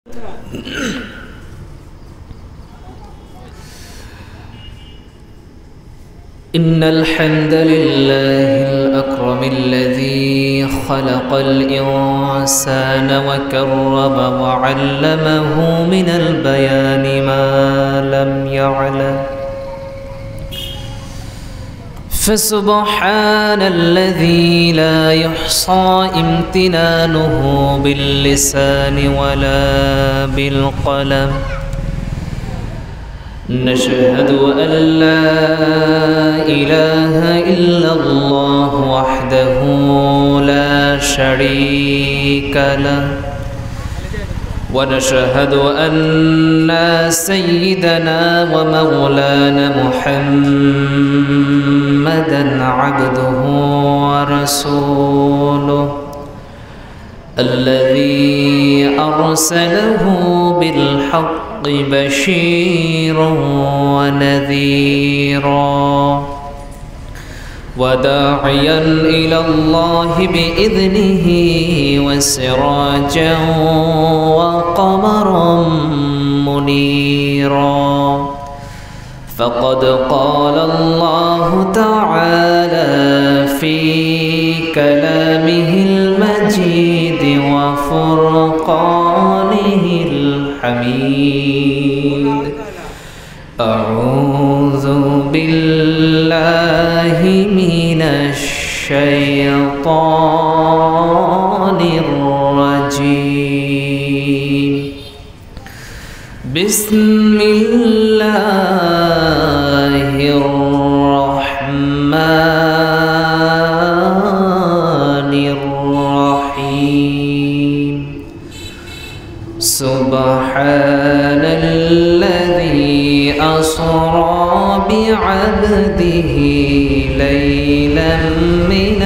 إن الحمد لله الأكرم الذي خلق الإنسان وكرم وعلمه من البيان ما لم يعلم فسبحان الذي لا يحصى امتنانه باللسان ولا بالقلم نشهد أن لا إله إلا الله وحده لا شريك له ونشهد أن سيدنا ومولانا محمدا عبده ورسوله الذي أرسله بالحق بشيرا ونذيرا وداعيا إلى الله بإذنه وسراجا وقمرا منيرا فقد قال الله تعالى في كلامه المجيد وفرقانه الحميد أعوذ بالله من الشيطان الرجيم بسم الله الرحمن الرحيم سبحان الذي أسرى بعبده ليلا من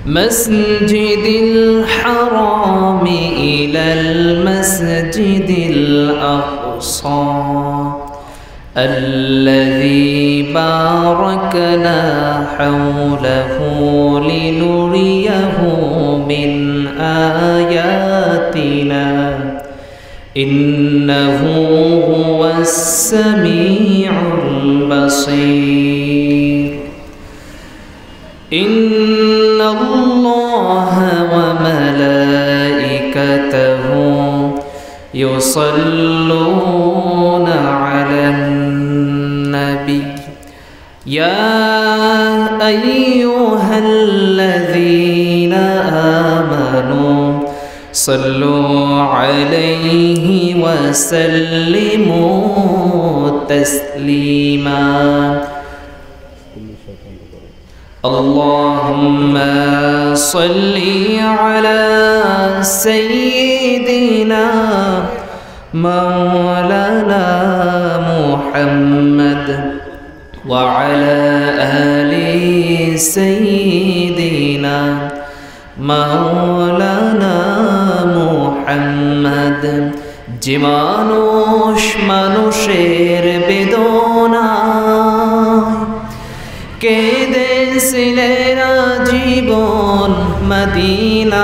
المسجد الحرام إلى المسجد الأقصى الذي باركنا حوله لنريه من آياتنا إنه هو السميع البصير إن الله وملائكته يصلون على النبي يا أيها الذين آمنوا صلوا عليه وسلموا تسليما اللهم صل على سيدنا مولانا محمد وعلى آل سيدنا مولانا محمد যে মানুষের বেদনায় কেঁদেছিলেন জীবন মদিনায়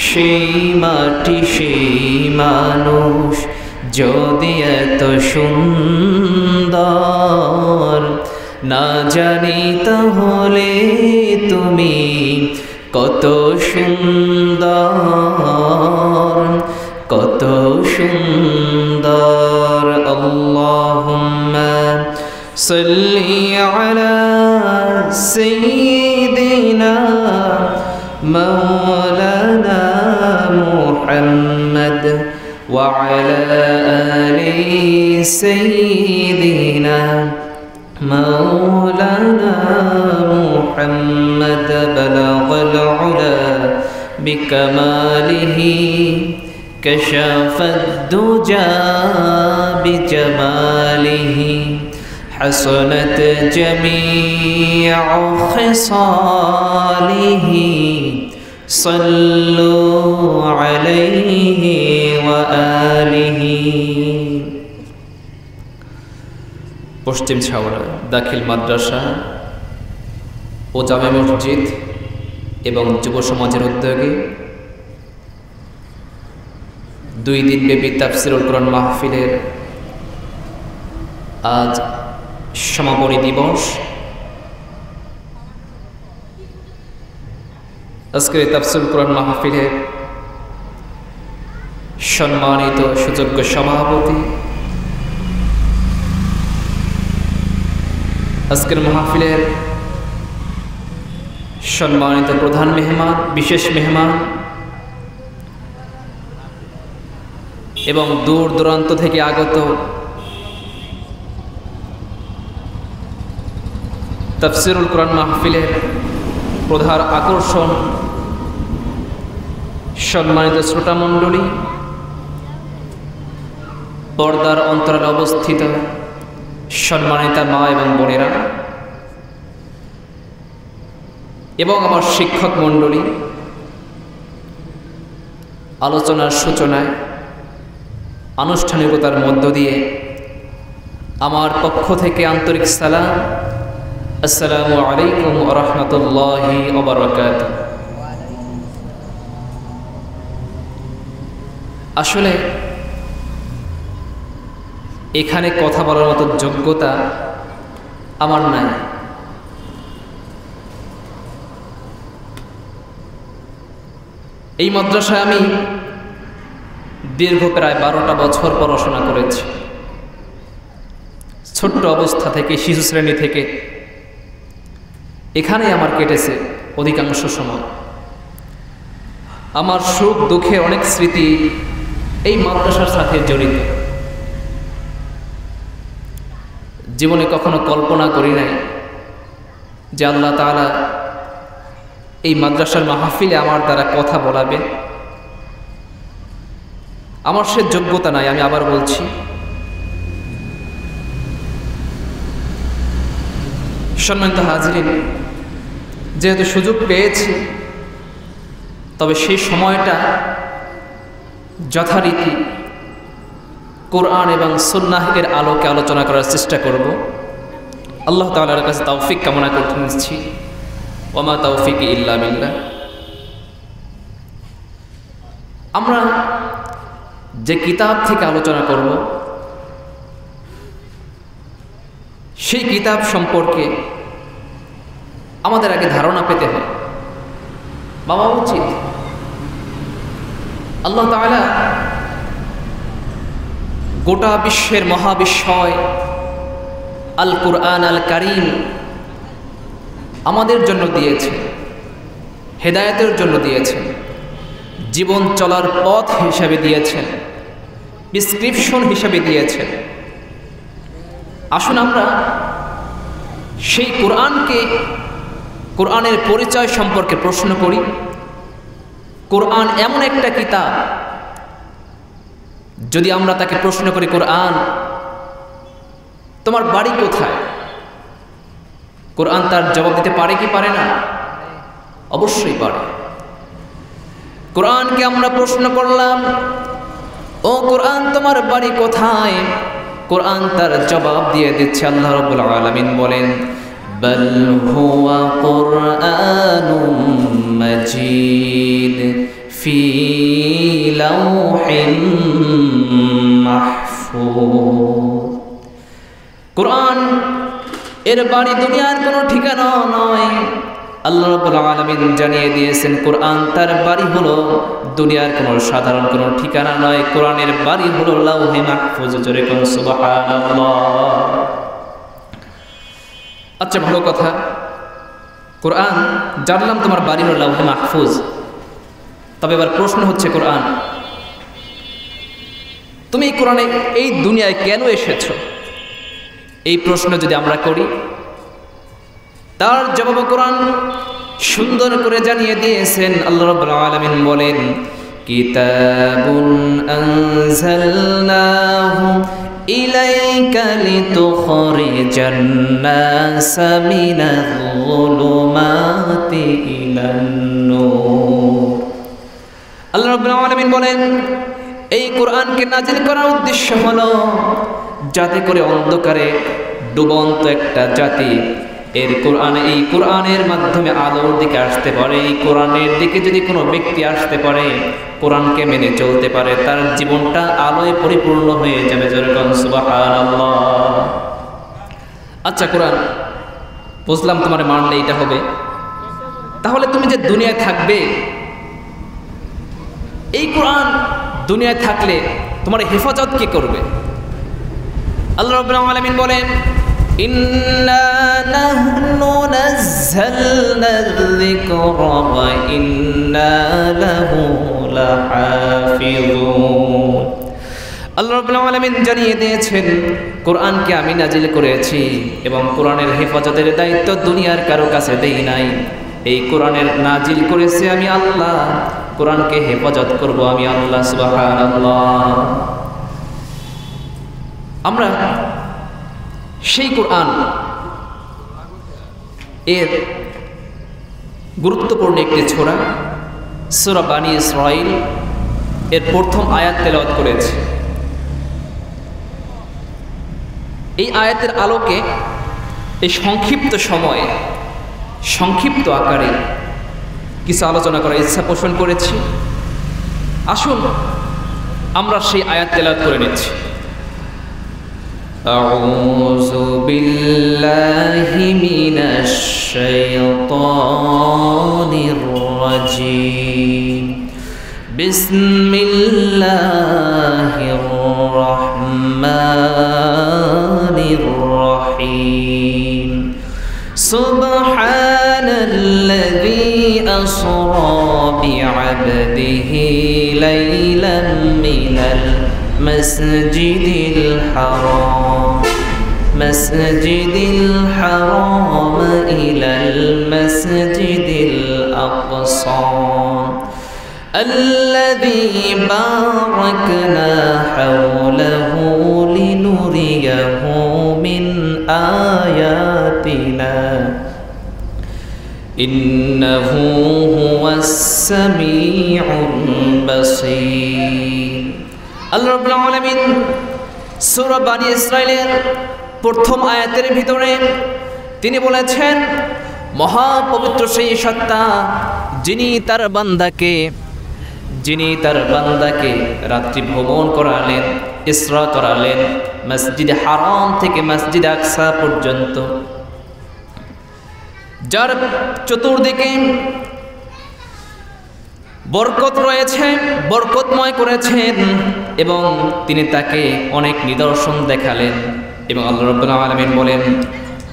সেই মাটি সেই মানুষ যদি এত সুন্দর না জানি তাহলে তুমি কত সুন্দর কত সুন্দর আল্লাহুম্মা সাল্লি আলা সাইয়্যিদিনা মাওলানা মুহাম্মদ ওয়া আলা আলি সাইয়্যিদিনা مولانا محمد بلغ العلا بكماله كشف الدجى بجماله حسنت جميع خصاله صلوا عليه وآله পশ্চিম ছাওড়া দাখিল মাদ্রাসা ও জামে মসজিদ এবং যুব সমাজের উদ্যোগে 2 দিনব্যাপী তাফসীরুল কোরআন মাহফিলের আজ সমাপনী দিবস। আজকের তাফসীরুল কোরআন মাহফিলের সম্মানিত সুযোগ্য সভাপতি, আজকের মাহফিলের সম্মানিত প্রধান মেহমান, বিশেষ মেহমান এবং দূর দূরান্ত থেকে আগত তাফসীরুল কোরআন মাহফিলের প্রধান আকর্ষণ, সম্মানিত শ্রোতা মণ্ডলী, পর্দার অন্তরালে অবস্থিত সম্মানিতা মা এবং বোনেরা এবং আমার শিক্ষক মণ্ডলী, আলোচনার সূচনায় আনুষ্ঠানিকতার মধ্য দিয়ে আমার পক্ষ থেকে আন্তরিক সালাম, আসসালামু আলাইকুম ওয়া রাহমাতুল্লাহি ওয়া বারাকাতুহু। আসলে এখানে কথা বলার মতো যোগ্যতা আমার নাই। এই মাদ্রাসায় আমি দীর্ঘ প্রায় 12টা বছর পড়াশোনা করেছি। ছোট্ট অবস্থা থেকে, শিশু শ্রেণী থেকে এখানেই আমার কেটেছে অধিকাংশ সময়। আমার সুখ দুঃখের অনেক স্মৃতি এই মাদ্রাসার সাথে জড়িত। জীবনে কখনো কল্পনা করি নাই যে আল্লাহ তাআলা এই মাদ্রাসার মাহফিলে আমার দ্বারা কথা বলাবে। আমার সে যোগ্যতা নাই, আমি আবার বলছি। সম্মানিত হাজিরিন, যেহেতু সুযোগ পেয়েছি, তবে সেই সময়টা যথারীতি কোরআন এবং সুন্নাহ এর আলোকে আলোচনা করার চেষ্টা করব। আল্লাহ তাআলার কাছে তৌফিক কামনা করতেছি। ওয়া মা তাওফিকি ইল্লা বিল্লাহ। আমরা যে কিতাব থেকে আলোচনা করব, সেই কিতাব সম্পর্কে আমাদের আগে ধারণা পেতে হয়, বাবা উচিত। আল্লাহ তাআলা গোটা বিশ্বের মহাবিস্ময় আল কুরআন আল কারীম আমাদের জন্য দিয়েছেন, হেদায়েতের জন্য দিয়েছেন, জীবন চলার পথ হিসাবে দিয়েছেন, প্রেসক্রিপশন হিসাবে দিয়েছেন। আসুন আমরা সেই কোরআনকে, কোরআনের পরিচয় সম্পর্কে প্রশ্ন করি। কোরআন এমন একটা কিতাব, যদি আমরা তাকে প্রশ্ন করি, কোরআন তোমার বাড়ি কোথায়, কোরআন তার জবাব দিতে পারে কি পারে না? অবশ্যই পারে। কোরআনকে আমরা প্রশ্ন করলাম, ও কোরআন তোমার বাড়ি কোথায়? কোরআন তার জবাব দিয়ে দিচ্ছে। আল্লাহ রাব্বুল আলামিন বলেন, বাল হুয়া কুরআনুম মাজিদ ফি লাওহিন মাহফুজ। কোরআন এর বাড়ি দুনিয়ার কোনো ঠিকানা নয়। আল্লাহ রাব্বুল আলামিন জানিয়ে দিয়েছেন, কোরআন তার বাড়ি হলো দুনিয়ার কোনো সাধারণ কোনো ঠিকানা নয়। কোরআনের বাড়ি হলো লাওহে মাহফুজ। জোরে কোন সুবহানাল্লাহ। আচ্ছা, ভালো কথা। কোরআন জানলাম তোমার বাড়ি হলো লাওহে মাহফুজ। তবে এবার প্রশ্ন হচ্ছে, কোরআন তুমি এই কোরআনে এই দুনিয়ায় কেন এসেছো? এই প্রশ্ন যদি আমরা করি, তার জবাব কোরআন সুন্দর করে জানিয়ে দিয়েছেন। আল্লাহ রাব্বুল আলামিন বলেন, কিতাবুন আনজালনাহু ইলাইকা লিতুখরিজান নাসা মিনাল যুলুমাতি ইলান নূর। আল্লাহ রাব্বুল আলামিন বলেন, এই কোরআনকে নাজিল করার উদ্দেশ্য হলো যাতে করে অন্ধকারে ডুবন্ত একটা জাতি এই কোরআনের মাধ্যমে আলোর দিকে আসতে পারে। এই কোরআনের দিকে যদি কোনো ব্যক্তি আসতে পারে, কোরআনকে মেনে চলতে পারে, তার জীবনটা আলোয় পরিপূর্ণ হয়ে যাবে। যেরকম সুবহানাল্লাহ। আচ্ছা, কোরআন বুঝলাম তোমার মানলে এটা হবে, তাহলে তুমি যে দুনিয়ায় থাকবে, এই কোরআন দুনিয়ায় থাকলে তোমার হেফাজত কে করবে? আল্লাহ রাব্বুল আলামিন বলেন, ইন্না নাহনু নাযালনা যিকরা ওয়া ইন্না লাহু লাহাফিজুন। আল্লাহ রাব্বুল আলামিন জানিয়ে দিয়েছেন, কোরআনকে আমি নাজিল করেছি এবং কোরআনের হেফাজতের দায়িত্ব দুনিয়ার কারো কাছে দেই নাই। এই কোরআনের নাজিল করেছি আমি আল্লাহ, কোরআনকে হেফাজত করব আমি আল্লাহ। সুবহানাল্লাহ। আমরা সেই কোরআন এর গুরুত্বপূর্ণ একটি সূরা, সূরা বানী ইসরাঈল এর প্রথম আয়াত তেলাওয়াত করেছি। এই আয়াতের আলোকে এই সংক্ষিপ্ত সময়ে সংক্ষিপ্ত আকারে কিছু আলোচনা করার ইচ্ছা পোষণ করেছি। আসুন আমরা সেই আয়াত তেলাওয়াত করে নিচ্ছি। আউযু বিল্লাহি মিনাশ শাইতানির রাজীম। বিসমিল্লাহির রাহমানির রহিম। সুবহানাল্লাযী আসরা বি'আবদিহি লাইলান মিনাল মাসজিদিল হারাম ইলাল মাসজিদিল আকসা الذي باركنا حوله لنريه من آياتنا إنه هو السميع البصير। আল্লাহ রাব্বুল আলামিন সূরা বানী ইসরাঈলের প্রথম আয়াতের ভিতরে তিনি বলেছেন, মহাপবিত্র সেই সত্তা যিনি তার বান্দাকে রাত্রি ভ্রমণ করালেন, ইসরা করালেন মসজিদ হারাম থেকে মসজিদ আকসা পর্যন্ত, যার চতুর্দিকে বরকত রয়েছে, বরকতময় করেছেন এবং তিনি তাকে অনেক নিদর্শন দেখালেন। এবং আল্লাহ রাব্বুল আলামিন বলেন,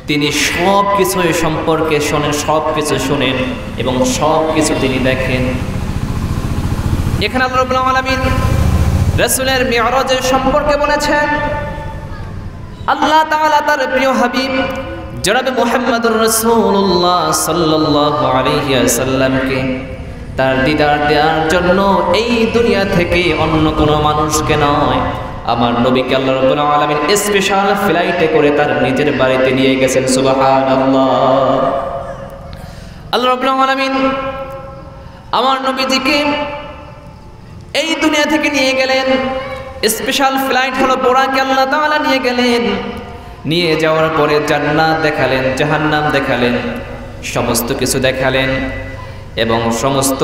তিনি সব কিছু সম্পর্কে শোনেন, সব কিছু শোনেন এবং সব কিছু তিনি দেখেন। এখানে আল্লাহ রাব্বুল আলামিন রাসূলের মিরাজের সম্পর্কে বলেছেন, আল্লাহ তাআলা তার প্রিয় হাবিব জনাব মুহাম্মদুর রাসূলুল্লাহ সাল্লাল্লাহু আলাইহি ওয়াসাল্লামকে তার দিদার দেওয়ার জন্য এই দুনিয়া থেকে অন্য কোনো মানুষকে নয়, আমার নবীকে আল্লাহ রাব্বুল আলামিন স্পেশাল ফ্লাইটে করে তার নিজের বাড়িতে নিয়ে গেছেন। সুবহানাল্লাহ। আল্লাহ রাব্বুল আলামিন আমার নবীজিকে এই দুনিয়া থেকে নিয়ে গেলেন, স্পেশাল ফ্লাইট হলো বোরাকে আল্লাহ তাআলা নিয়ে গেলেন। নিয়ে যাওয়ার পরে জান্নাত দেখালেন, জাহান্নাম দেখালেন, সমস্ত কিছু দেখালেন এবং সমস্ত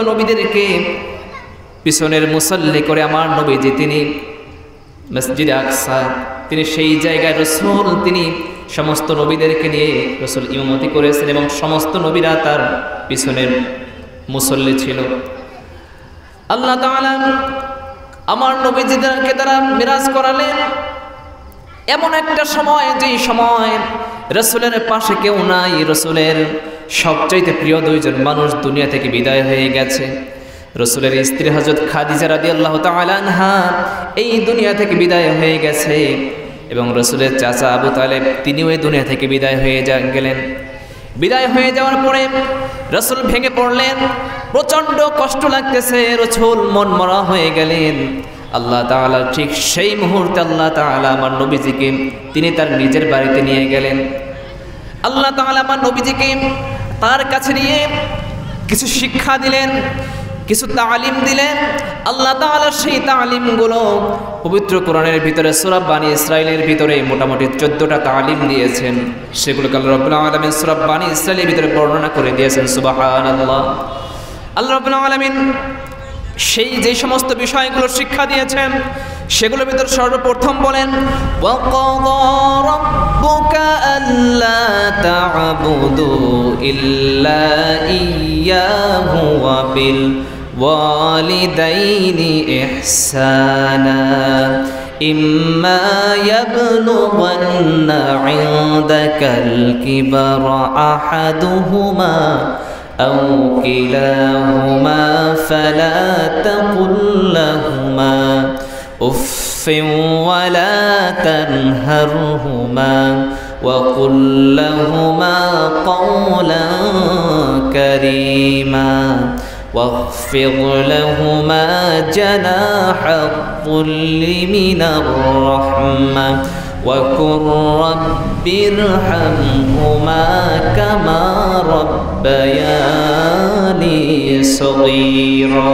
নবীদেরকে পিছনের মুসল্লি করে আমার নবীজি তিনি মসজিদ আকসা, তিনি সেই জায়গায় রাসূল, তিনি সমস্ত নবীদেরকে নিয়ে রাসূল ইমামতি করেছেন এবং সমস্ত নবীরা তার পিছনের মুসল্লি ছিল। আল্লাহ তাআলা আমার নবীজিদেরকে তারা মিরাজ করালেন এমন একটা সময়, যেই সময় রাসূলের পাশে কেউ নাই, রাসূলের সবচাইতে প্রিয় দুইজন মানুষ দুনিয়া থেকে বিদায় হয়ে গেছে। রাসূলের স্ত্রী হযরত খাদিজা রাদিয়াল্লাহু তাআলা আনহা এই দুনিয়া থেকে বিদায় হয়ে গেছে এবং রাসূলের চাচা আবু তালেব তিনিও এই দুনিয়া থেকে বিদায় হয়ে গেলেন। বিদায় হয়ে যাওয়ার পরে রাসূল ভেঙে পড়লেন, প্রচণ্ড কষ্ট লাগতেছে, রাসূল মনমরা হয়ে গেলেন। আল্লাহ তাআলা ঠিক সেই মুহূর্তে আল্লাহ তাআলা আমার নবীজিকে তিনি তার নিজের বাড়িতে নিয়ে গেলেন। আল্লাহ তাআলা আমার নবীজিকে তার কাছে নিয়ে কিছু শিক্ষা দিলেন, কিছু তালিম দিলেন। আল্লাহ তাআলা সেই তালিমগুলো পবিত্র কোরআনের ভিতরে সূরা বানী ইসরাঈলের ভিতরে মোটামুটি 14টা তালিম দিয়েছেন। সেগুলোকে আল্লাহ রাব্বুল আলামিন সূরা বানী ইসরাঈলের ভিতরে বর্ণনা করে দিয়েছেন। সুবহানাল্লাহ। আল্লাহ রাব্বুল আলামিন সেই যে সমস্ত বিষয়গুলো শিক্ষা দিয়েছেন সেগুলোর ভিতর সর্বপ্রথম বলেন, ওয়াকাযা রাব্বুকা আল্লা তা'বুদু ইল্লা ইয়্যাহু ওয়া বিল ওয়ালিদাইনি ইহসানা ইম্মা ইয়াবলুগান্না ইনদাকাল কিবরা আহাদুহুমা أو كلاهما فلا تقل لهما أف ولا تنهرهما وقل لهما قولا كريما واخفض لهما جناح الذل من الرحمة وقل رب ارحمهما كما ربياني صغيرا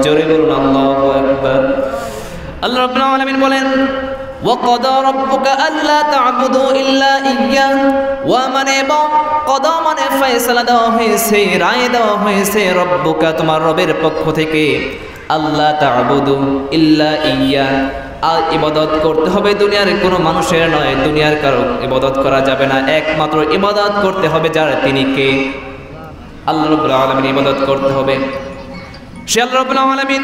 جرب الله أكبر আল্লাহ রাব্বুল আলামিন বলেন ওয়াকাদা রাব্বুকা আল্লা তা'বুদু ইল্লা ইয়্যাহ ওয়া মানে কদা মানে ফয়সালা দেওয়া হয়েছে, রায় দেওয়া হয়েছে রব্বুকা তোমার রবের পক্ষ থেকে আল্লা তা'বুদু ইল্লা ইয়্যাহ আর ইবাদত করতে হবে দুনিয়ার কোনো মানুষের নয়, দুনিয়ার কারো ইবাদত করা যাবে না, একমাত্র ইবাদত করতে হবে যার তিনি কে আল্লাহ রাব্বুল আলামিন ইবাদত করতে হবে। সে আল্লাহ রাব্বুল আলামিন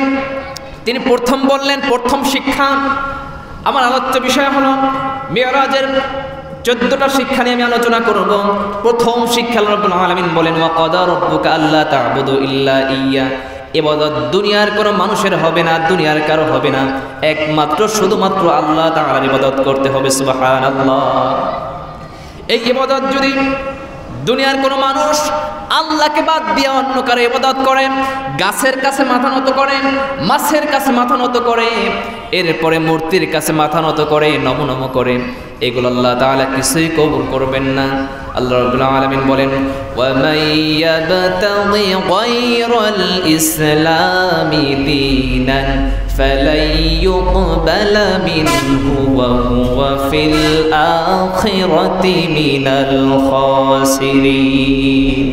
তিনি প্রথম বললেন, প্রথম শিক্ষা আমার আলোচ্য বিষয় হলো মিরাজের 14টা শিক্ষা নিয়ে আমি আলোচনা করব। প্রথম শিক্ষা আল্লাহ রাব্বুল আলামিন বলেন ওয়াকাদা রাব্বুকা আল্লা তা'বুদু ইল্লা ইয়্যাহ ইবাদত দুনিয়ার কোনো মানুষের হবে না, দুনিয়ার কারো হবে না, একমাত্র শুধুমাত্র আল্লাহ তাআলার ইবাদত করতে হবে। সুবহানাল্লাহ। এই ইবাদত যদি দুনিয়ার কোনো মানুষ আল্লাহকে বাদ দিয়ে অন্য কারো ইবাদত করে, গাছের কাছে মাথা নত করে, মাছের কাছে মাথা নত করে, এরপরে মূর্তির কাছে মাথা নত করে, নমনম করে, এগুলো আল্লাহ তাআলা কিছুই কবুল করবেন না। আল্লাহ রাব্বুল আলামিন বলেন ওয়া মাইয়াবতাগি গায়রাল ইসলামি দীনান ফালাই ইউকবালা মিনহু ওয়া হুয়া ফিল আখিরাতি মিনাল খাসিরিন।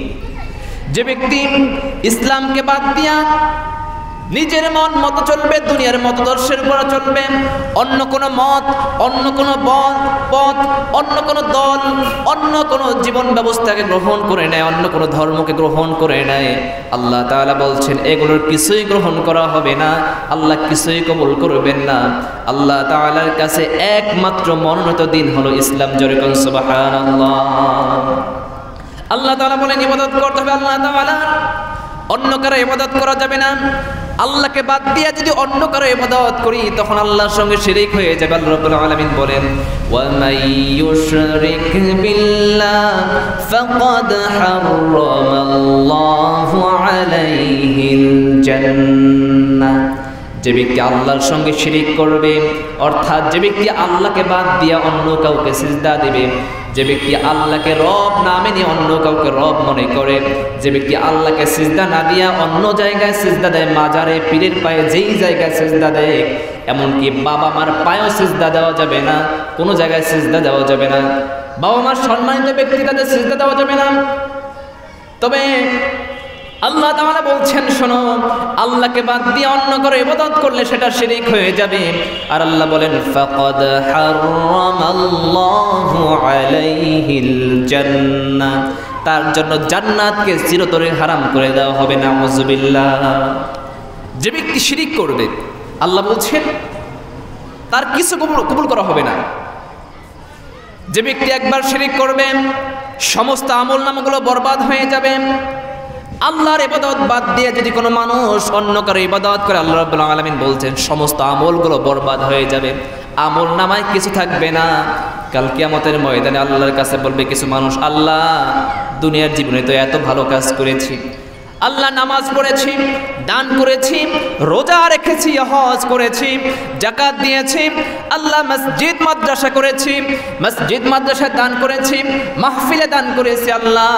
যে ব্যক্তি ইসলামকে বাদ দিয়া নিজের মন মতো চলবে, দুনিয়ার মতদর্শের উপর চলবে, অন্য কোনো মত, অন্য কোনো পথ, অন্য কোনো দল, অন্য কোনো জীবন ব্যবস্থাকে গ্রহণ করে নেয়, অন্য কোনো ধর্মকে গ্রহণ করে নেয়, আল্লাহ তাআলা বলছেন এগুলোর কিছুই গ্রহণ করা হবে না, আল্লাহ কিছুই কবুল করবেন না। আল্লাহ তাআলার কাছে একমাত্র মনোনীত দিন হলো ইসলাম। জোরে কোন সুবহানাল্লাহ। আল্লাহ তাআলা বলেন ইবাদত করতে হবে আল্লাহ তাআলা, অন্য কারো ইবাদত করা যাবে না। আল্লাহকে বাদ দিয়ে যদি অন্য কারো ইবাদত করি তখন আল্লাহর সঙ্গে শিরক হয়ে যাবে। আল্লাহ রাব্বুল আলামিন বলেন ওয়া মাইয়ুশরিক বিল্লাহ ফাকাদ হারামাল্লাহু আলাইহিল জান্নাহ। যে ব্যক্তি আল্লাহর সঙ্গে শিরক করবে, অর্থাৎ যে ব্যক্তি আল্লাহকে বাদ দিয়ে অন্য কাউকে সিজদা দেবে, যে ব্যক্তি আল্লাহকে রব না মেনে অন্য কাউকে রব মনে করে, যে ব্যক্তি আল্লাহকে সিজদা না দিয়া অন্য জায়গায় সিজদা দেয়, মাজারে, পীরের পায়ে, যেই জায়গায় সিজদা দেয়, এমনকি বাবা মার পায়েও সিজদা দেওয়া যাবে না, কোনো জায়গায় সিজদা দেওয়া যাবে না, বাবা মার সম্মানিত ব্যক্তি তাদের সিজদা দেওয়া যাবে না। তবে আল্লাহ তাআলা বলছেন শোনো, আল্লাহকে বাদ দিয়ে অন্য কারো ইবাদত করলে সেটা শিরক হয়ে যাবে। আর আল্লাহ বলেন ফাকাদ হারামাল্লাহু আলাইহিল জান্নাহ, তার জন্য জান্নাতকে চিরতরে হারাম করে দেওয়া হবে। নাউযুবিল্লাহ। যে ব্যক্তি শিরক করবে আল্লাহ বলছেন তার কিছু কবুল করা হবে না। যে ব্যক্তি একবার শিরক করবে সমস্ত আমলনামাগুলো বরবাদ হয়ে যাবে। আল্লাহর ইবাদত বাদ দিয়ে যদি কোনো মানুষ অন্য কারো ইবাদত করে, আল্লাহ রাব্বুল আলামিন বলছেন সমস্ত আমলগুলো বরবাদ হয়ে যাবে, আমল নামায় কিছু থাকবে না। কাল কিয়ামতের ময়দানে আল্লাহর কাছে বলবে কিছু মানুষ, আল্লাহ দুনিয়ার জীবনে তো এত ভালো কাজ করেছি, আল্লাহ নামাজ পড়েছি, দান করেছি, রোজা রেখেছি, হজ করেছি, যাকাত দিয়েছি, আল্লাহ মসজিদ মাদ্রাসা করেছি, মসজিদ মাদ্রাসায় দান করেছি, মাহফিলে দান করেছি, আল্লাহ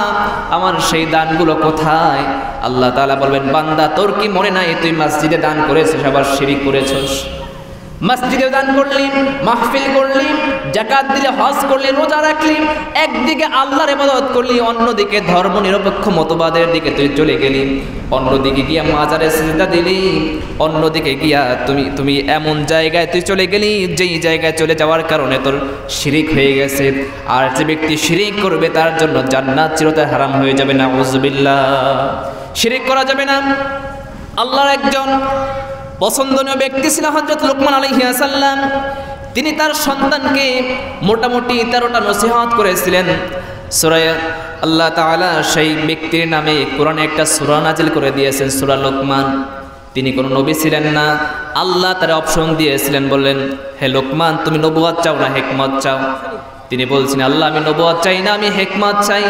আমার সেই দানগুলো কোথায়? আল্লাহ তাআলা বলবেন, বান্দা তোর কি মনে নাই তুই মসজিদে দান করেছিস আবার শিরক করেছিস? মসজিদে দান করলি, মাহফিল করলি, যাকাত দিলে, হজ করলি, রোজা রাখলি, একদিকে আল্লাহর ইবাদত করলি, অন্যদিকে ধর্ম নিরপেক্ষ মতবাদের দিকে তুই চলে গেলি, অন্যদিকে গিয়া মাজারে সিজদা দিলি, অন্যদিকে গিয়া তুমি এমন জায়গায় তুই চলে গেলি যেই জায়গায় চলে যাওয়ার কারণে তোর শিরক হয়ে গেছে। আর যে ব্যক্তি শিরক করবে তার জন্য জান্নাত চিরতরে হারাম হয়ে যাবে। নাউযুবিল্লাহ, শিরক করা যাবে না। আল্লাহর একজন পছন্দনীয় ব্যক্তি ছিলেন হযরত লুকমান আলাইহিস সালাম। তিনি তার সন্তানকে মোটামুটি 13টা নসিহত করেছিলেন। সূরা আল্লাহ তাআলা সেই ব্যক্তির নামে কোরআনে একটা সূরা নাজিল করে দিয়েছেন, সূরা লুকমান। তিনি কোনো নবী ছিলেন না, আল্লাহ তার অপশন দিয়েছিলেন, বললেন, হে লুকমান তুমি নবুয়ত চাও না হিকমত চাও? তিনি বলছেন, আল্লাহ আমি নবুয়ত চাই না, আমি হিকমত চাই।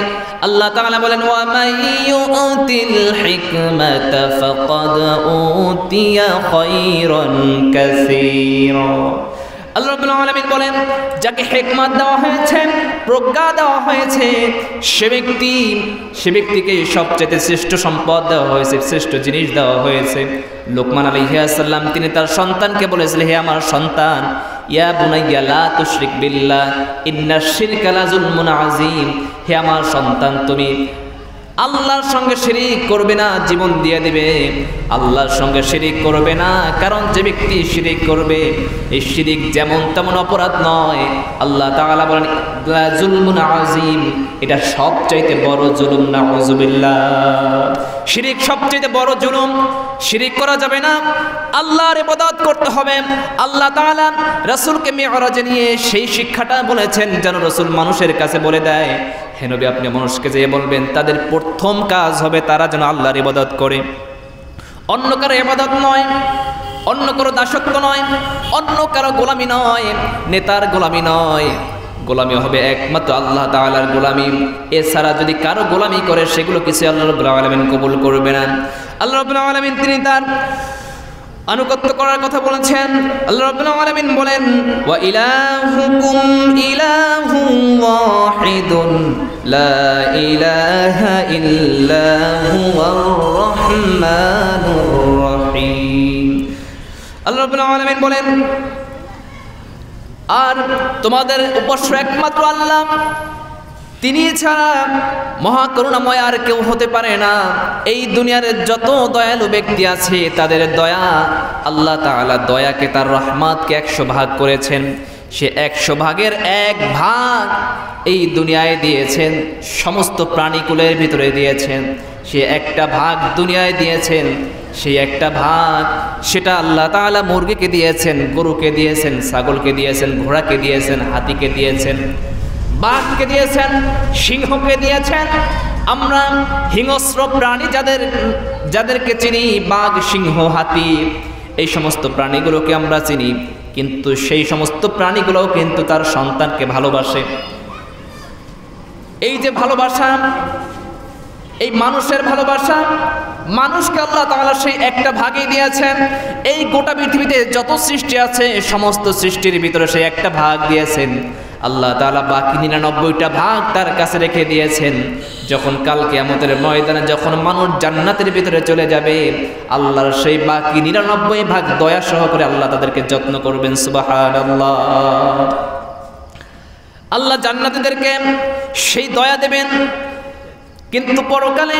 আল্লাহ তাআলা বলেন, ওয়া মাইয়ুতিল হিকমাতা ফাকাদ উতিয়া খায়রান কাসীরা। আল্লাহ রাব্বুল আলামিন বলেন, যাকে হিকমত দেওয়া হয়েছে, প্রজ্ঞা দেওয়া হয়েছে, সে ব্যক্তিকে সবচেয়ে শ্রেষ্ঠ সম্পদ দেওয়া হয়েছে, শ্রেষ্ঠ জিনিস দেওয়া হয়েছে। লুকমান আলাইহিস সালাম তিনি তার সন্তানকে বলেছিলেন, হে আমার সন্তান, ইয়া বুনাইয়া লা তুশরিক বিল্লাহ ইন্নাশ শিরকা লাযুলমুন আযীম। হে আমার সন্তান, তুমি আল্লাহর সঙ্গে শিরিক করবে না, জীবন দিয়ে দিবে। আল্লাহর সঙ্গে শিরিক করবে না, কারণ যে ব্যক্তি শিরিক করবে এই শিরিক যেমন তেমন অপরাধ নয়। আল্লাহ তাআলা বলেন লাযুলমুন আযীম, এটা সবচাইতে বড় জুলুম। নাউযুবিল্লাহ, শিরিক সবচাইতে বড় জুলুম। শিরিক করা যাবে না, আল্লাহর ইবাদত করতে হবে। আল্লাহ তাআলা রাসূলকে মিরাজে নিয়ে সেই শিক্ষাটা বলেছেন যেন রাসূল মানুষের কাছে বলে দেয়, হে নবী আপনি মানুষকে যে বলবেন তাদের প্রথম কাজ হবে তারা যেন আল্লাহর ইবাদত করে, অন্য কারো ইবাদত নয়, অন্য কারো দাসত্ব নয়, অন্য কারো গোলামি নয়, নেতার গোলামি নয়। গোলামি হবে একমাত্র আল্লাহ তাআলার গোলামি। এছাড়া যদি কারো গোলামি করে সেগুলো কিছু আল্লাহ রাব্বুল আলামিন কবুল করবে না। আল্লাহ রাব্বুল আলামিন তিনি তার আনুগত্য করার কথা বলেছেন। আল্লাহ রাব্বুল আলামিন বলেন, ওয়া ইলাহুকুম ইলাহুন ওয়াহিদুন লা ইলাহা ইল্লা হুয়ার রহমানুর রহিম। আল্লাহ রাব্বুল আলামিন বলেন, আর তোমাদের উপাস্য একমাত্র আল্লাহ, তিনি ছাড়া মহাকরুণাময় আর কেউ হতে পারে না। এই দুনিয়ার যত দয়ালু ব্যক্তি আছে তাদের দয়া, আল্লাহ তাআলা দয়াকে তার রহমতকে 100 ভাগ করেছেন। সে 100 ভাগের 1 ভাগ এই দুনিয়ায় দিয়েছেন, সমস্ত প্রাণীকুলের ভিতরে দিয়েছেন। সে একটা ভাগ দুনিয়ায় দিয়েছেন, সেই একটা ভাগ সেটা আল্লাহ তাআলা মুরগিকে দিয়েছেন, গরুকে দিয়েছেন, ছাগলকে দিয়েছেন, ঘোড়াকে দিয়েছেন, হাতিকে দিয়েছেন, বাঘকে দিয়েছেন, সিংহকে দিয়েছেন। আমরা হিংস্র প্রাণী যাদেরকে চিনি, বাঘ, সিংহ, হাতি, এই সমস্ত প্রাণীগুলোকে আমরা চিনি, কিন্তু সেই সমস্ত প্রাণীগুলোও কিন্তু তার সন্তানকে ভালোবাসে। এই যে ভালোবাসা, এই মানুষের ভালোবাসা, মানুষকে আল্লাহ তাআলা সেই একটা ভাগই দিয়েছেন। এই গোটা পৃথিবীতে যত সৃষ্টি আছে সমস্ত সৃষ্টির ভিতরে সেই একটা ভাগ দিয়েছেন। আল্লাহ তাআলা বাকি 99টা ভাগ তার কাছে রেখে দিয়েছেন। যখন কাল কিয়ামতের ময়দানে যখন মানুষ জান্নাতের ভিতরে চলে যাবে, আল্লাহর সেই বাকি 99 ভাগ দয়া সহকারে আল্লাহ তাদেরকে যত্ন করবেন। সুবহানাল্লাহ। আল্লাহ জান্নাতীদেরকে সেই দয়া দেবেন। কিন্তু পরকালে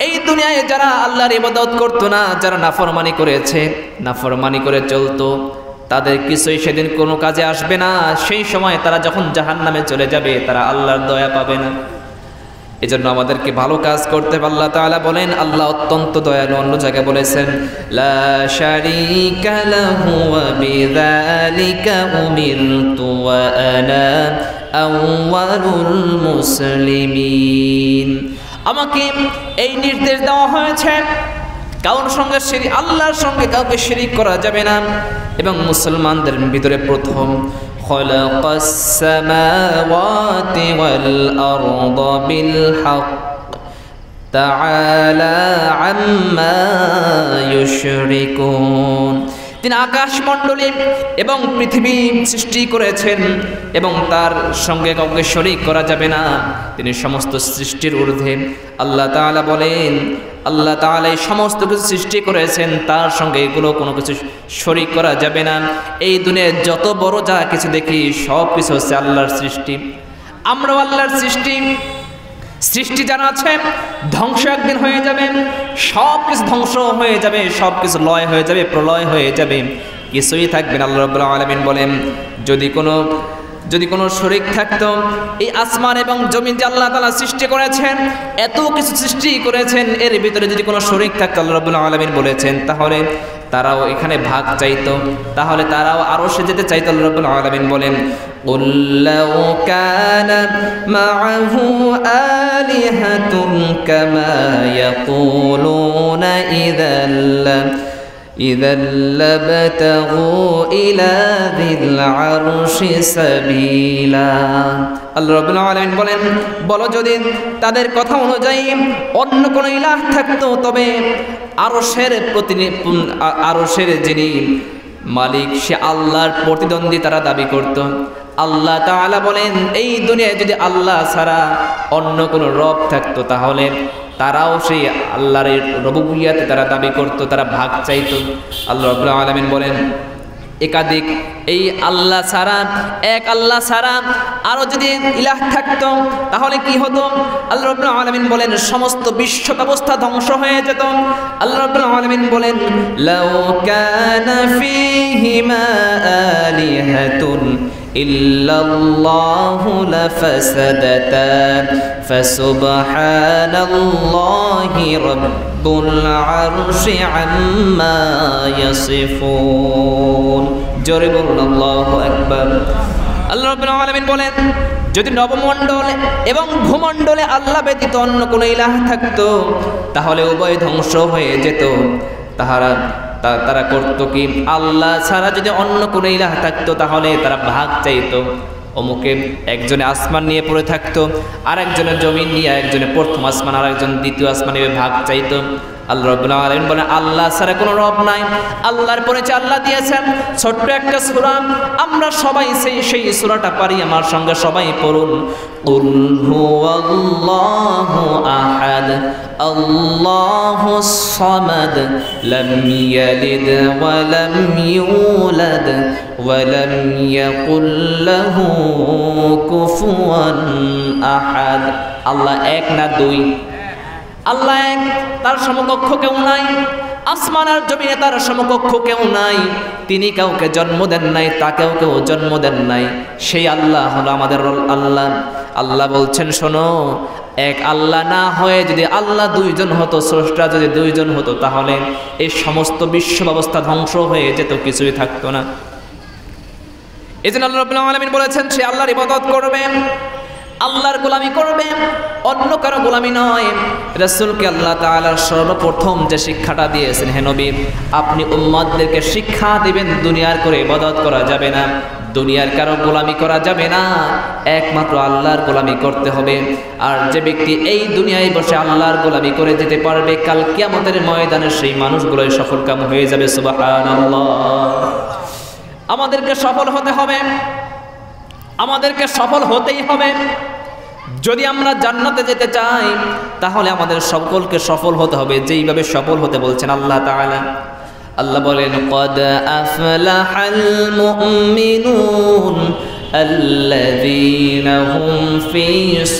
এই দুনিয়ায় যারা আল্লাহর ইবাদত করতো না, যারা নাফরমানি করেছে, নাফরমানি করে চলতো, তাদের কিছুই সেদিন কোনো কাজে আসবে না। সেই সময় তারা যখন জাহান্নামে চলে যাবে তারা আল্লাহর দয়া পাবে না। এজন্য আমাদেরকে ভালো কাজ করতে হবে। আল্লাহ তাআলা বলেন, আল্লাহ অত্যন্ত দয়ালু। অন্য জায়গায় বলেছেন, লা শারীকা লাহু ওয়া বিযালিকা উমিরতু ওয়া আনা আউয়ালুল মুসলিমিন। আমাকে এই নির্দেশ দেওয়া হয়েছে, কারোর সঙ্গে আল্লাহর সঙ্গে কাউকে শিরিক করা যাবে না, এবং মুসলমানদের ভিতরে প্রথম খালাকাস সামাওয়াতি ওয়াল আরদা বিল হক তাআলা আম্মা ইউশরিকুন। তিনি আকাশমণ্ডলী এবং পৃথিবী সৃষ্টি করেছেন এবং তার সঙ্গে কাউকে শরীক করা যাবে না। তিনি সমস্ত সৃষ্টির ঊর্ধ্বে। আল্লাহ তাআলা বলেন, আল্লাহ তাআলা এই সমস্ত কিছু সৃষ্টি করেছেন, তার সঙ্গে এগুলো কোনো কিছু শরীক করা যাবে না। এই দুনিয়ায় যত বড় যা কিছু দেখি সব কিছু হচ্ছে আল্লাহর সৃষ্টি। আমরাও আল্লাহর সৃষ্টি। সৃষ্টি জানা আছে ধ্বংস একদিন হয়ে যাবে, সব কিছু ধ্বংস হয়ে যাবে, সব কিছু লয় হয়ে যাবে, প্রলয় হয়ে যাবে, কিছুই থাকবে না। আল্লাহ রাব্বুল আলামিন বলেন, যদি কোনো শরীক থাকতো, এই আসমান এবং জমিন যে আল্লাহ তাআলা সৃষ্টি করেছেন, এত কিছু সৃষ্টি করেছেন, এর ভিতরে যদি কোনো শরীক থাকতো, আল্লাহ রাব্বুল আলামিন বলেছেন, তাহলে তারাও এখানে ভাগ চাইতো, তাহলে তারাও আরশে যেতে চাইতো। আল্লাহ রাব্বুল আলামিন বলেন, قُلْ لَوْ كَانَ مَعَهُ آلِهَةٌ كَمَا يَقُولُونَ إِذًا لَابْتَغُوا إِلَى ذِي الْعَرْشِ سَبِيلًا। আল্লাহ রাব্বুল আলামিন বলেন, বলো যদি তাদের কথা অনুযায়ী অন্য কোনো ইলাহ থাকতো, তবে আরশের যিনি মালিক সে আল্লাহর প্রতিদ্বন্দ্বী তারা দাবি করত। আল্লাহ তাআলা বলেন, এই দুনিয়ায় যদি আল্লাহ ছাড়া অন্য কোনো রব থাকতো, তাহলে তারাও সেই আল্লাহর রুবুবিয়্যাতে তারা দাবি করত, তারা ভাগ চাইতো। আল্লাহ রাব্বুল আলামিন বলেন, একাধিক এই আল্লাহ ছাড়া, এক আল্লাহ ছাড়া আরো যদি ইলাহ থাকতো, তাহলে কি হতো? আল্লাহ রাব্বুল আলামিন বলেন, সমস্ত বিশ্ব ব্যবস্থা ধ্বংস হয়ে যেত। আল্লাহ রাব্বুল আলামিন বলেন, লাউ কানা ফীহিমা আলিহাতুন ইল্লাল্লাহু লাফাসাদাতা ফাসুবহানাল্লাহি রাব্বুল আরশি আম্মা ইয়াসিফুন। জোরে বলুন আল্লাহু আকবার। আল্লাহ রাব্বুল আলামিন বলেন, যদি নবমণ্ডল এবং ভূমণ্ডলে আল্লাহ ব্যতীত অন্য কোনো ইলাহ থাকতো, তাহলে উভয় ধ্বংস হয়ে যেত। তারা করতো কি? আল্লাহ ছাড়া যদি অন্য কোনো ইলাহ থাকতো, তাহলে তারা ভাগ চাইতো। অমুকে একজনে আসমান নিয়ে পড়ে থাকতো, আর একজনের জমিন নিয়ে, একজনে প্রথম আসমান আর একজন দ্বিতীয় আসমান নিয়ে ভাগ চাইতো। আল্লাহ রাব্বুল আলামিন বলেন, আল্লাহ ছাড়া কোনো রব নাই। আল্লাহর পরিচয় আল্লাহ দিয়েছেন, ছোট্ট একটা সূরা, আমরা সবাই সেই সূরাটা পারি। আমার সঙ্গে সবাই পড়ুন, কুল হুয়াল্লাহু আহাদ আল্লাহুস সামাদ লাম ইয়ালিদ ওয়া লাম ইউলাদ ওয়া লাম ইয়াকুল লাহু কুফুয়ান আহাদ। আল্লাহ এক না দুই, আল্লাহ এক, তার সমকক্ষ কেউ নাই। আসমান আর জমিনে তার সমকক্ষ কেউ নাই। তিনি কাউকে জন্ম দেন নাই, তাকেও কেউ জন্ম দেন নাই। সেই আল্লাহ হলো আমাদের আল্লাহ। আল্লাহ বলছেন, শোনো, এক আল্লাহ না হয়ে যদি আল্লাহ দুইজন হতো, স্রষ্টা যদি দুইজন হতো, তাহলে এই সমস্ত বিশ্ব ব্যবস্থা ধ্বংস হয়ে যেত, কিছুই থাকতো না। এই জন্য আল্লাহ রাব্বুল আলামিন বলেছেন, সে আল্লাহর ইবাদত করবে, আল্লাহর গোলামি করবে, অন্য কারো গোলামি নয়। রাসূলকে আল্লাহ তাআলা সর্বপ্রথম যে শিক্ষাটা দিয়েছেন, হে নবী, আপনি উম্মতদেরকে শিক্ষা দিবেন, দুনিয়ার করে ইবাদত করা যাবে না, দুনিয়ার কারো গোলামি করা যাবে না, একমাত্র আল্লাহর গোলামি করতে হবে। আর যে ব্যক্তি এই দুনিয়ায় বসে আল্লাহর গোলামি করে যেতে পারবে, কাল কিয়ামতের ময়দানে সেই মানুষগুলোই সফলকাম হয়ে যাবে। সুবহানাল্লাহ। আমাদেরকে সফল হতে হবে, আমাদেরকে সফল হতেই হবে। যদি আমরা জান্নাতে যেতে চাই, তাহলে আমাদের সকলকে সফল হতে হবে, যেইভাবে সফল হতে বলছেন আল্লাহ তাআলা। আল্লাহ বলেন, قد أفلح المؤمنون الذين هم في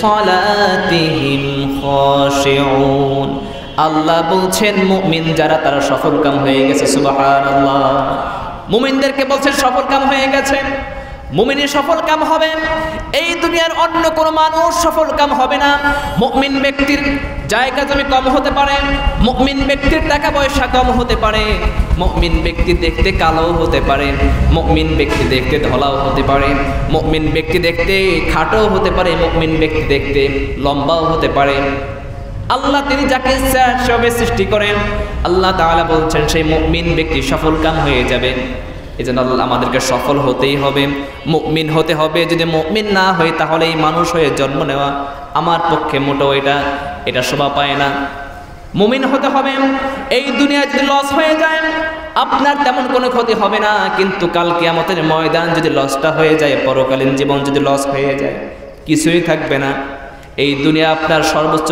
صلاتهم خاشعون। আল্লাহ বলছেন, মুমিন যারা, তারা সফলকাম হয়ে গেছে। সুবহানাল্লাহ। মুমিনদেরকে বলছেন সফলকাম হয়ে গেছে। মুমিনের সফল কাম হবে, এই দুনিয়ার অন্য কোনো মানুষ সফল কাম হবে না। মুমিন ব্যক্তির জায়গা জমি কম হতে পারে, মুমিন ব্যক্তির টাকা পয়সা কম হতে পারে, মুমিন ব্যক্তি দেখতে কালো হতে পারে, মুমিন ব্যক্তি দেখতে ধলাও হতে পারে, মুমিন ব্যক্তি দেখতে খাটো হতে পারে, মুমিন ব্যক্তি দেখতে লম্বাও হতে পারে। আল্লাহ তিনি যাকে ইচ্ছা সেভাবে সৃষ্টি করেন। আল্লাহ তাআলা বলছেন, সেই মুমিন ব্যক্তি সফল কাম হয়ে যাবে। এজন্য আল্লাহ আমাদেরকে সফল হতেই হবে, মুমিন হতে হবে। যদি মুমিন না হই তাহলে এই মানুষ হয়ে জন্ম নেওয়া আমার পক্ষে মোটেও এটা শোভা পায় না। মুমিন হতে হবে। এই দুনিয়ায় যদি লস হয়ে যায় আপনার তেমন কোনো ক্ষতি হবে না, কিন্তু কাল কিয়ামতের ময়দান যদি লসটা হয়ে যায়, পরকালীন জীবন যদি লস হয়ে যায়, কিছুই থাকবে না। এই দুনিয়া আপনার সর্বোচ্চ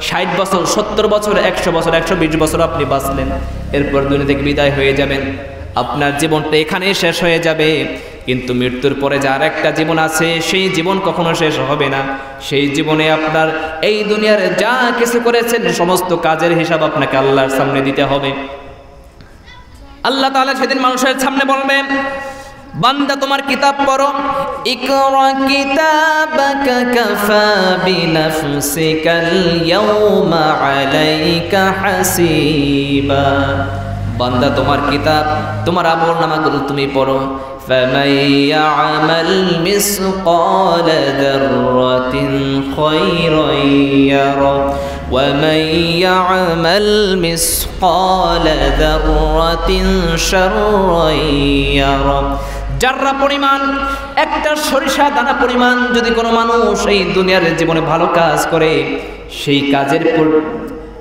60 বছর, 70 বছর, 100 বছর, 120 বছর আপনি বাঁচলেন, এরপর দুনিয়া থেকে বিদায় হয়ে যাবেন। আপনার জীবনটা এখানেই শেষ হয়ে যাবে, কিন্তু মৃত্যুর পরে যার একটা জীবন আছে সেই জীবন কখনো শেষ হবে না। সেই জীবনে আপনার এই দুনিয়ার যা কিছু করেছেন সমস্ত কাজের হিসাব আপনাকে আল্লাহর সামনে দিতে হবে। আল্লাহ তাআলা সেদিন মানুষের সামনে বলবেন, বান্দা তোমার কিতাব পড়ো, ইকরা কিতাবাকা কাফা বিনাফসিকাল ইয়াওমা আলাইকা হাসিবা। বান্দা তোমার কিতাব, তোমার আমলনামাগুলো তুমি পড়ো। ফামান ইয়ামাল মিসকালা যাররাতিন খায়রান ইয়ারা ওয়া মান ইয়ামাল মিসকালা যাররাতিন শাররান ইয়ারা। যাররা পরিমাণ, একটা সরিষা দানা পরিমাণ যদি কোনো মানুষ এই দুনিয়ার জীবনে ভালো কাজ করে, সেই কাজের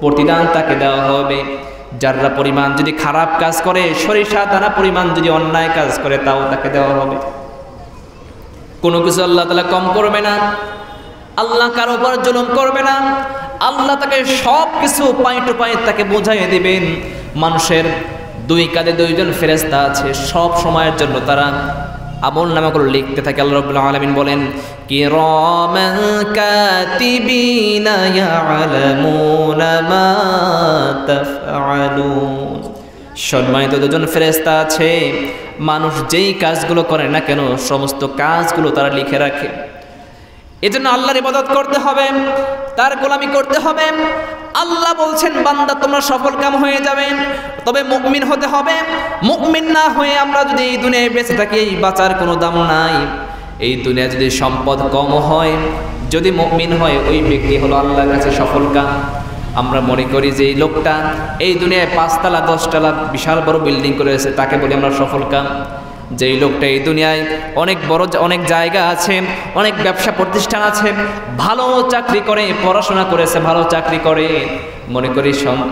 প্রতিদান তাকে দেওয়া হবে। যাররা পরিমাণ যদি খারাপ কাজ করে, সরিষা দানা পরিমাণ যদি অন্যায় কাজ করে, তাও তাকে দেওয়া হবে। কোনো কিছু আল্লাহ তাআলা কম করবে না, আল্লাহ কারো উপর জুলুম করবে না। আল্লাহ তাকে সব কিছু পয়েন্ট টু পয়েন্ট তাকে বোঝাইয়ে দিবেন। মানুষের দুই কাঁধে দুইজন ফেরেশতা আছে, সব সময়ের জন্য তারা আমলনামাগুলো লিখতে থাকে। আল্লাহ রাব্বুল আলামিন বলেন, কিরামান কাতিবিনা ইয়ালামুনা মা তাফআলুন। সম্মানিত দুজন ফেরেশতা আছে, মানুষ যেই কাজগুলো করে না কেন সমস্ত কাজগুলো তারা লিখে রাখে। এজন্য আল্লাহর ইবাদত করতে হবে, তার গোলামি করতে হবে। আল্লাহ বলছেন, বান্দা তোমরা সফল কাম হয়ে যাবে, তবে মুমিন হতে হবে। মুমিন না হয়ে আমরা যদি এই দুনিয়ায় বেঁচে থাকি, এই বাঁচার কোনো দাম নাই। এই দুনিয়ায় যদি সম্পদ কম হয়, যদি মুমিন হয়, ওই ব্যক্তি হলো আল্লাহর কাছে সফল কাম। আমরা মনে করি যে এই লোকটা এই দুনিয়ায় 5 তলা 10 তলা বিশাল বড় বিল্ডিং করেছে, তাকে বলি আমরা সফল কাম। যেই লোকটা এই দুনিয়ায় অনেক বড় অনেক জায়গা আছে, অনেক ব্যবসা প্রতিষ্ঠান আছে, ভালো চাকরি করে, পড়াশোনা করেছে, ভালো চাকরি করে, মনে করি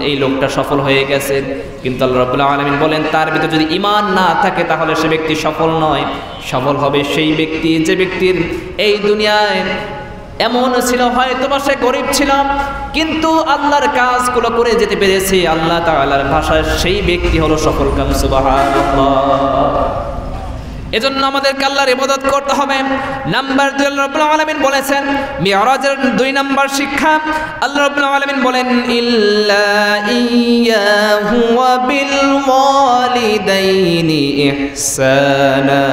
এই লোকটা সফল হয়ে গেছে। কিন্তু আল্লাহ রাব্বুল আলামিন বলেন, তার ভিতরে যদি ঈমান না থাকে তাহলে সে ব্যক্তি সফল নয়। সফল হবে সেই ব্যক্তি যে ব্যক্তির এই দুনিয়ায় এমন ছিল, হয়তো বা সে গরিব ছিল কিন্তু আল্লাহর কাজগুলো করে যেতে পেরেছে আল্লাহ তাআলার ভাষায়, সেই ব্যক্তি হলো সফল কাম। সুবহানাল্লাহ। এজন্য আমাদেরকে আল্লাহর ইবাদত করতে হবে। নাম্বার 2 আল্লাহ রাব্বুল আলামিন বলেছেন, মিরাজের 2 নাম্বার শিক্ষা, আল্লাহ রাব্বুল আলামিন বলেন, ইল্লা ইয়্যাহু ওয়া বিল ওয়ালিদাইনি ইহসানা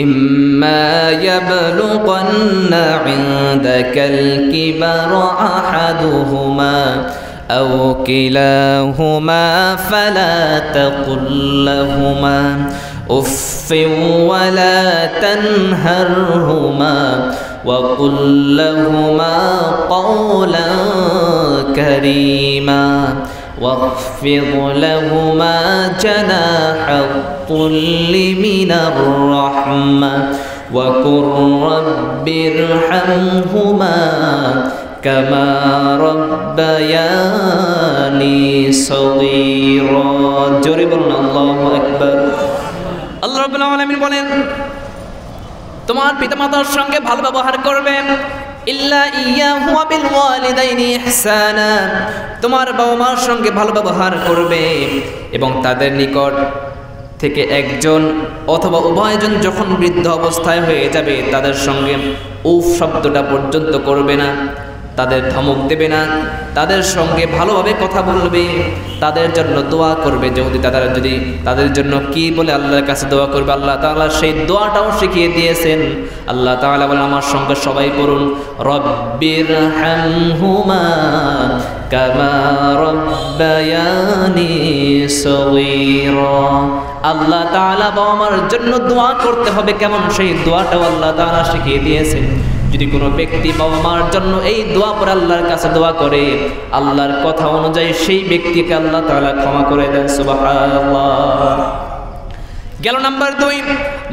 ইম্মা ইয়াবলুগান্না ইনদাকাল কিবারা আহাদুহুমা আও কিলাহুমা ফালা তাকুল লাহুমা উফ ওয়ালা তানহারহুমা وقل لهما قولا كريما واخفض لهما جناح الذل من الرحمة وقل رب ارحمهما كما ربياني صغيرا جربنا الله أكبر আল্লাহ রাব্বুল আলামিন বলেন, তোমার পিতামাতার সঙ্গে ভালো ব্যবহার করবেন। ইল্লা ইয়্যাহু ওয়া বিল ওয়ালিদাইনি ইহসানা, তোমার বাবা মার সঙ্গে ভালো ব্যবহার করবে এবং তাদের নিকট থেকে একজন অথবা উভয়জন যখন বৃদ্ধ অবস্থায় হয়ে যাবে তাদের সঙ্গে উফ শব্দটা পর্যন্ত করবে না, তাদের ধমক দেবে না, তাদের সঙ্গে ভালোভাবে কথা বলবে, তাদের জন্য দোয়া করবে। যদি তাদের জন্য কি বলে আল্লাহর কাছে দোয়া করবে, আল্লাহ তাআলা সেই দোয়াটাও শিখিয়ে দিয়েছেন। আল্লাহ তাআলা বলেন, আমার সঙ্গে সবাই পড়ুন, রব্বিরহামহুমা কামা রব্বায়ানি সগীরা। আল্লাহ তাআলা বাবা মার জন্য দোয়া করতে হবে, কেমন সেই দোয়াটাও আল্লাহ তাআলা শিখিয়ে দিয়েছেন। যদি কোনো ব্যক্তি বাবা মার জন্য এই দোয়া পরে আল্লাহর কাছে দোয়া করে, আল্লাহর কথা অনুযায়ী সেই ব্যক্তিকে আল্লাহ তাআলা ক্ষমা করে দেন। সুবহানাল্লাহ। গেল নাম্বার 2।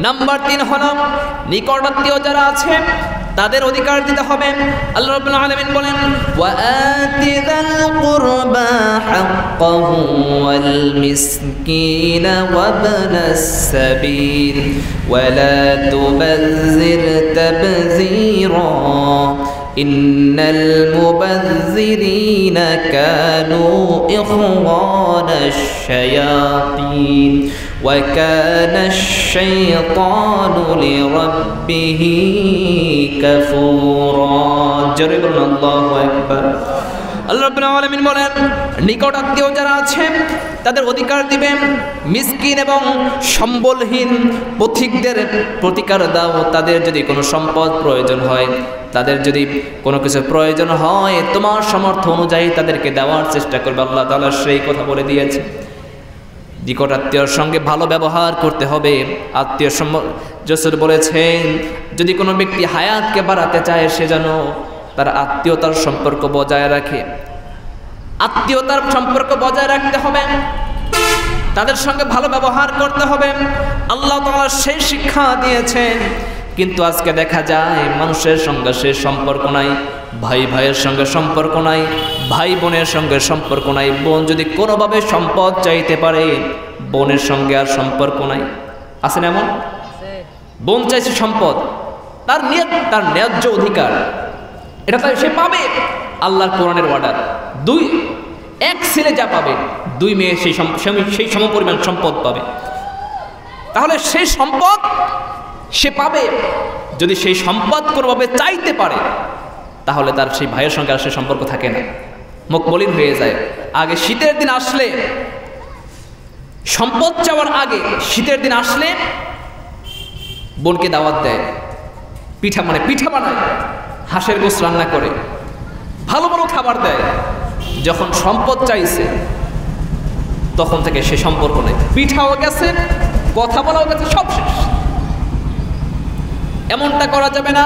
নাম্বার 3 হলো নিকটাত্মীয় যারা আছে তাদের অধিকার দিতে হবে। আল্লাহ রাব্বুল আলামিন বলেন ওয়া আতিযাল কুরবা হাক্কাহু ওয়াল মিসকিনা ওয়া ইবনাস সাবিল ওয়া লা তুবাযযির তাবযীরা ইন্নাল মুবাযযিরিনা কানু ইখওয়ানাশ শায়াতিন ওয়া কানাশ শাইতানু লিরাব্বিহি কাফুরা। জোরে বলুন আল্লাহু আকবার। আল্লাহ রাব্বুল আলামিন বলেন নিকট আত্মীয় যারা আছে তাদের অধিকার দিবেন। মিসকিন এবং সম্বলহীন পথিকদের প্রতিকার দাও। তাদের যদি কোনো সম্পদ প্রয়োজন হয়, তাদের যদি কোনো কিছু প্রয়োজন হয়, তোমার সামর্থ্য অনুযায়ী তাদেরকে দেওয়ার চেষ্টা করবে। আল্লাহ তাআলা সেই কথা বলে দিয়েছে। নিকট আত্মীয়র সঙ্গে ভালো ব্যবহার করতে হবে। আত্মীয় রাসূল বলেছেন যদি কোনো ব্যক্তি হায়াতকে বাড়াতে চায় সে যেন তার আত্মীয়তার সম্পর্ক বজায় রাখে। আত্মীয়তার সম্পর্ক বজায় রাখতে হবে, তাদের সঙ্গে ভালো ব্যবহার করতে হবে। আল্লাহ তাআলা সেই শিক্ষা দিয়েছেন। কিন্তু আজকে দেখা যায় মানুষের সঙ্গে সে সম্পর্ক নাই, ভাই ভাইয়ের সঙ্গে সম্পর্ক নাই, ভাই বোনের সঙ্গে সম্পর্ক নাই। বোন যদি কোনোভাবে সম্পদ চাইতে পারে বোনের সঙ্গে আর সম্পর্ক নাই। আছে না এমন? বোন চাইছে সম্পদ, তার ন্যায্য অধিকার, এটা তাই সে পাবে। আল্লাহর কোরআনের অর্ডার, এক ছেলে যা পাবে 2 মেয়ে সেই সমপরিমাণ সম্পদ পাবে। তাহলে সেই সম্পদ সে পাবে। যদি সেই সম্পদ কোনোভাবে চাইতে পারে তাহলে তার সেই ভাইয়ের সঙ্গে আর সে সম্পর্ক থাকে না, মুখ মলিন হয়ে যায়। আগে শীতের দিন আসলে, সম্পদ চাওয়ার আগে শীতের দিন আসলে বোনকে দাওয়াত দেয়, পিঠা বানায়, হাঁসের গোশ রান্না করে, ভালো ভালো খাবার দেয়। যখন সম্পদ চাইছে তখন থেকে সে সম্পর্ক নেই। পিঠাও গেছে, কথা বলাও গেছে, সব শেষ। এমনটা করা যাবে না।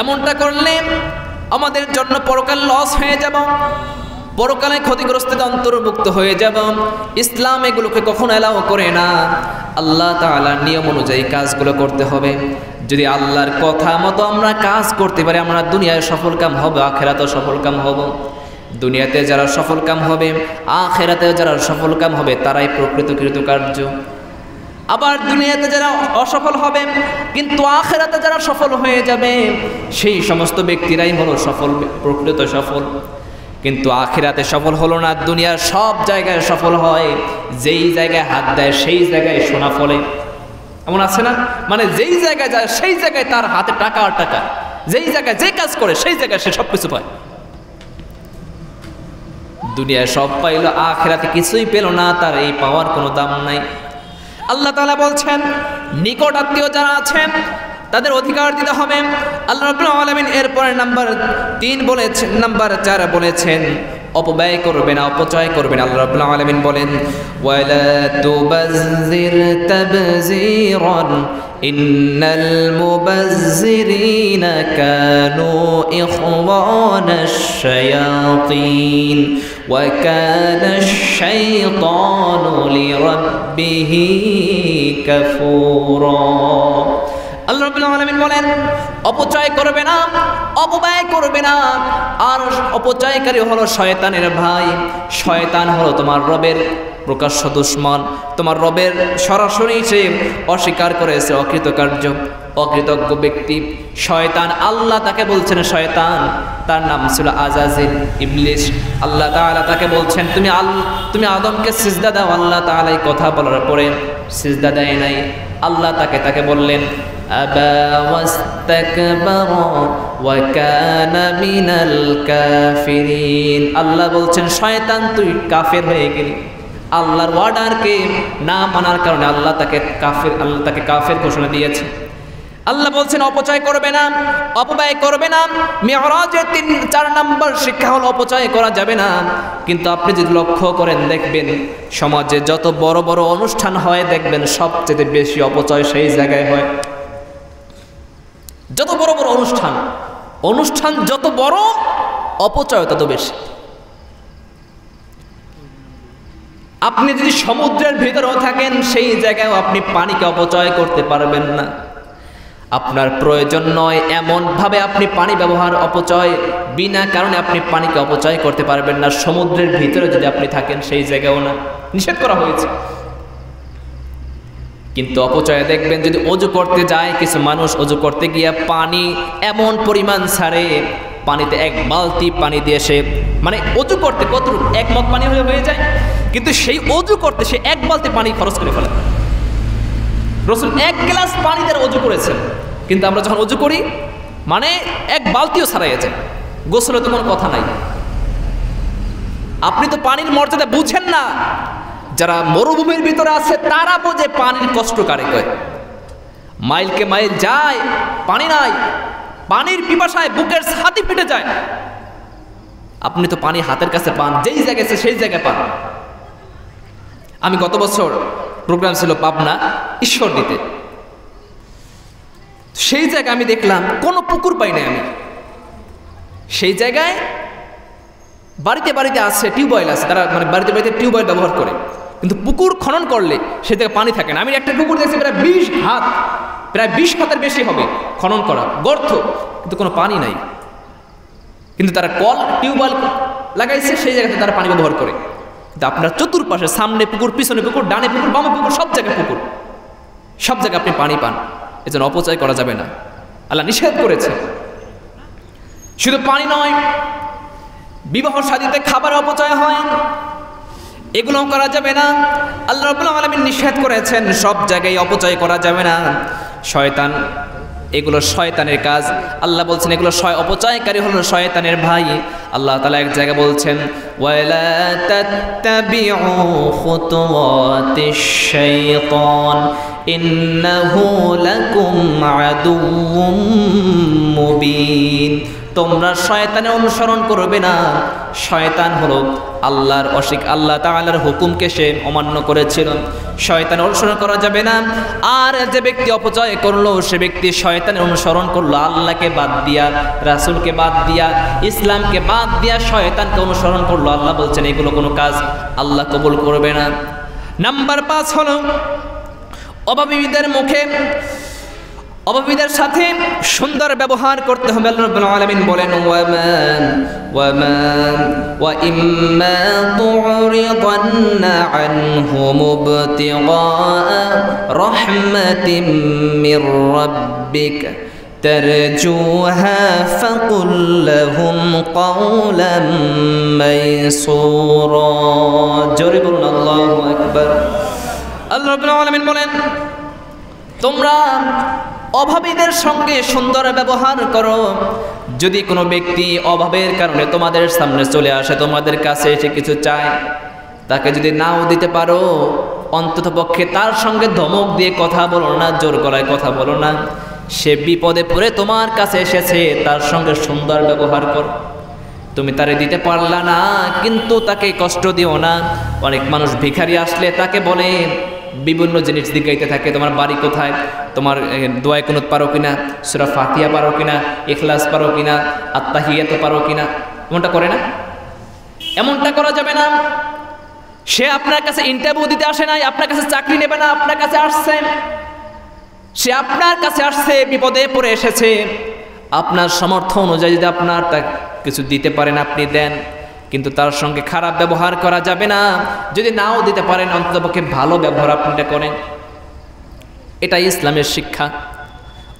এমনটা করলে আমাদের জন্য পরকাল লস হয়ে যাব, পরকালে ক্ষতিগ্রস্তের অন্তর্ভুক্ত হয়ে যাব। ইসলাম এগুলোকে কখনো এলাও করে না। আল্লাহ তাআলার নিয়ম অনুযায়ী কাজগুলো করতে হবে। যদি আল্লাহর কথা মতো আমরা কাজ করতে পারি আমরা দুনিয়ায় সফলকাম হব, আখিরাতেও সফলকাম হব। দুনিয়াতে যারা সফলকাম হবে আখিরাতেও যারা সফলকাম হবে তারাই প্রকৃত কৃতকার্য। আবার দুনিয়াতে যারা অসফল হবে কিন্তু আখিরাতে যারা সফল হয়ে যাবে সেই সমস্ত ব্যক্তিরাই হলো সফল, প্রকৃত সফল। কিন্তু আখিরাতে সফল হলো না, দুনিয়ার সব জায়গায় সফল হয়। যেই জায়গায় হাত দেয় সেই জায়গায় সোনা ফলে, এমন আছে না? মানে যেই জায়গায় যায় সেই জায়গায় তার হাতে টাকা আর টাকা, যেই জায়গায় যে কাজ করে সেই জায়গায় সে সব কিছু পায়। দুনিয়ায় সব পাইল, আখিরাতে কিছুই পেল না, তার এই পাওয়ার কোনো দাম নাই। আল্লাহ তাআলা বলছেন নিকট আত্মীয় যারা আছেন তাদের অধিকার দিতে হবে। আল্লাহ রাব্বুল আলামিন এরপরে নাম্বার 3 বলেছেন, নাম্বার 4 বলেছেন অপব্যয় করবে না, অপচয় করবে না। আল্লাহ রাব্বুল আলামিন বলেন ওয়ালা তুবাযযির তাবযীরান ইন্নাল মুবাযযিরিনা কানু ইখওয়ানাশ শায়াতিন ওয়া কানাশ শাইতানু লিরাব্বিহি কাফুরা। আল্লাহ রাব্বুল আলামিন বলেন অপচয় করবে না, অপব্যয় করবে না। আর অপচয়কারী হলো শয়তানের ভাই। শয়তান হলো তোমার রবের প্রকাশ্য দুশমন। তোমার রবের সরাসরি সে অস্বীকার করেছে, অকৃতকার্য, অকৃতজ্ঞ ব্যক্তি শয়তান। আল্লাহ তাকে বলছেন শয়তান, তার নাম ছিল আজাজিল, ইবলিস। আল্লাহ তাআলা তাকে বলছেন তুমি আদমকে সিজদা দাও। আল্লাহ তাআলা এই কথা বলার পরে সিজদা দেয় নাই। আল্লাহ তাকে বললেন আবা ওয়াস্তাকবারা ওয়া কানা মিনাল কাফিরিন। আল্লাহ বলছেন শয়তান তুই কাফের হয়ে গেলি। আল্লাহর অর্ডারকে না মানার কারণে আল্লাহ তাকে কাফের ঘোষণা দিয়েছে। আল্লাহ বলছেন অপচয় করবে না, অপব্যয় করবে না। মিরাজের 4 নম্বর শিক্ষা হলো অপচয় করা যাবে না। কিন্তু আপনি যদি লক্ষ্য করেন দেখবেন সমাজে যত বড় বড় অনুষ্ঠান হয় দেখবেন সবচেয়ে বেশি অপচয় সেই জায়গায় হয়। যত বড় বড় অনুষ্ঠান যত বড় অপচয় তত বেশি। আপনি যদি সমুদ্রের ভিতরেও থাকেন সেই জায়গায়ও আপনি পানিকে অপচয় করতে পারবেন না। আপনার প্রয়োজন নয় এমনভাবে আপনি পানি ব্যবহার অপচয় বিনা কারণে আপনি পানিকে অপচয় করতে পারবেন না। সমুদ্রের ভিতরে যদি আপনি থাকেন সেই জায়গায়ও না, নিষেধ করা হয়েছে। কিন্তু অপচয়ে দেখবেন যদি অজু করতে যায় কিছু মানুষ, অজু করতে গিয়ে পানি এমন পরিমাণ ছাড়ে, পানিতে এক বালতি পানি দিয়ে সে মানে অজু করতে কত এক মগ পানি হয়ে যায়, কিন্তু সেই অজু করতে সে এক বালতি পানি খরচ করে ফেলে। রাসূল এক গ্লাস পানি দ্বারা অজু করেছেন, কিন্তু আমরা যখন অজু করি মানে এক বালতিও ছাড়াইয়া যায়। গোসলের তো কোনো কথা নাই। আপনি তো পানির মর্যাদা বুঝেন না। যারা মরুভূমির ভিতরে আছে তারা বোঝে পানির কষ্ট কারে কয়। মাইলকে মাইল যায়, পানি নাই, পানির পিপাসায় বুকের ছাতি ফেটে যায়। আপনি তো পানি হাতের কাছে পান, যেই জায়গায় আছে সেই জায়গায় পান। আমি গত বছর প্রোগ্রাম ছিল পাবনা ঈশ্বরদীতে, সেই জায়গায় আমি দেখলাম কোনো পুকুর পাই নাই। আমি সেই জায়গায় বাড়িতে বাড়িতে আছে টিউবওয়েল আছে, তারা মানে বাড়িতে বাড়িতে টিউবওয়েল ব্যবহার করে, কিন্তু পুকুর খনন করলে সে জায়গায় পানি থাকে না। আমি একটা পুকুর দেখছি প্রায় 20 হাত, প্রায় 20 হাতের বেশি হবে খনন করা, গর্ত, কিন্তু কোনো পানি নাই। কিন্তু তারা কল টিউবওয়েল লাগাইছে, সেই জায়গাতে তারা পানি ব্যবহার করে। কিন্তু আপনার চতুর্পাশে সামনে পুকুর, পিছনে পুকুর, ডানে পুকুর, বামে পুকুর, সব জায়গায় পুকুর, সব জায়গায় আপনি পানি পান। এজন্য অপচয় করা যাবে না, আল্লাহ নিষেধ করেছে। শুধু পানি নয়, বিবাহ শাদীতে খাবার অপচয় হয়, এগুলোও করা যাবে না। আল্লাহ রাব্বুল আলামিন নিষেধ করেছেন সব জায়গায় অপচয় করা যাবে না। শয়তান, এগুলো শয়তানের কাজ। আল্লাহ বলছেন এগুলো অপচয়কারী হলো শয়তানের ভাই। আল্লাহ তাআলা এক জায়গায় বলছেন ওয়ালা তাত্তাবিউ খুতুওয়াতিশ শাইতান ইন্নাহু লাকুম আদুউম মুবিন। তোমরা শয়তানের অনুসরণ করবে না। শয়তান হলো আল্লাহ তাআলার হুকুমকে সে অমান্য করেছিল। শয়তানের অনুসরণ করা যাবে না। আর যে ব্যক্তি অপচয় করলো সে ব্যক্তি শয়তানের অনুসরণ করলো, আল্লাহকে বাদ দিয়া, রাসূলকে বাদ দিয়া, ইসলামকে বাদ দিয়া শয়তানকে অনুসরণ করলো। আল্লাহ বলছেন এগুলো কোনো কাজ আল্লাহ কবুল করবে না। নাম্বার 5 হলো অভাবীদের সাথে সুন্দর ব্যবহার করতে হবে। আল্লাহ রাব্বুল আলামিন বলেন ওয়া ইম্মা তু'রিদান্না আনহুম ইবতিগা রাহমাতিম মির রাব্বিকা তারজুহা ফাকুল লাহুম কাওলাম মায়সুরা। জোরে বলুন আল্লাহু আকবার। আল্লাহ রাব্বুল আলামিন বলেন তোমরা অভাবীদের সঙ্গে সুন্দর ব্যবহার করো। যদি কোনো ব্যক্তি অভাবের কারণে তোমাদের সামনে চলে আসে, তোমাদের কাছে এসে কিছু চায়, তাকে যদি নাও দিতে পারো অন্ততপক্ষে তার সঙ্গে ধমক দিয়ে কথা বলো না, জোর গলায় কথা বলো না। সে বিপদে পড়ে তোমার কাছে এসেছে, তার সঙ্গে সুন্দর ব্যবহার করো। তুমি তারে দিতে পারলা না কিন্তু তাকে কষ্ট দিও না। অনেক মানুষ ভিখারি আসলে তাকে বলে বিভিন্ন জিনিস জিজ্ঞাইতে থাকে, তোমার বাড়ি কোথায়, তোমার দোয়া কুনুত পারো কিনা, সূরা ফাতিহা পারো কিনা, ইখলাস পারো কিনা, আত্তাহিয়াত পারো কিনা। এমনটা করে না? এমনটা করা যাবে না। সে আপনার কাছে ইন্টারভিউ দিতে আসে নাই, আপনার কাছে চাকরি নেবে না, আপনার কাছে আসছে, সে আপনার কাছে আসছে, বিপদে পড়ে এসেছে। আপনার সামর্থ্য অনুযায়ী যদি আপনার তা কিছু দিতে পারেন আপনি দেন, কিন্তু তার সঙ্গে খারাপ ব্যবহার করা যাবে না। যদি নাও দিতে পারেন অন্ততপক্ষে ভালো ব্যবহার আপনারা করেন। এটাই ইসলামের শিক্ষা।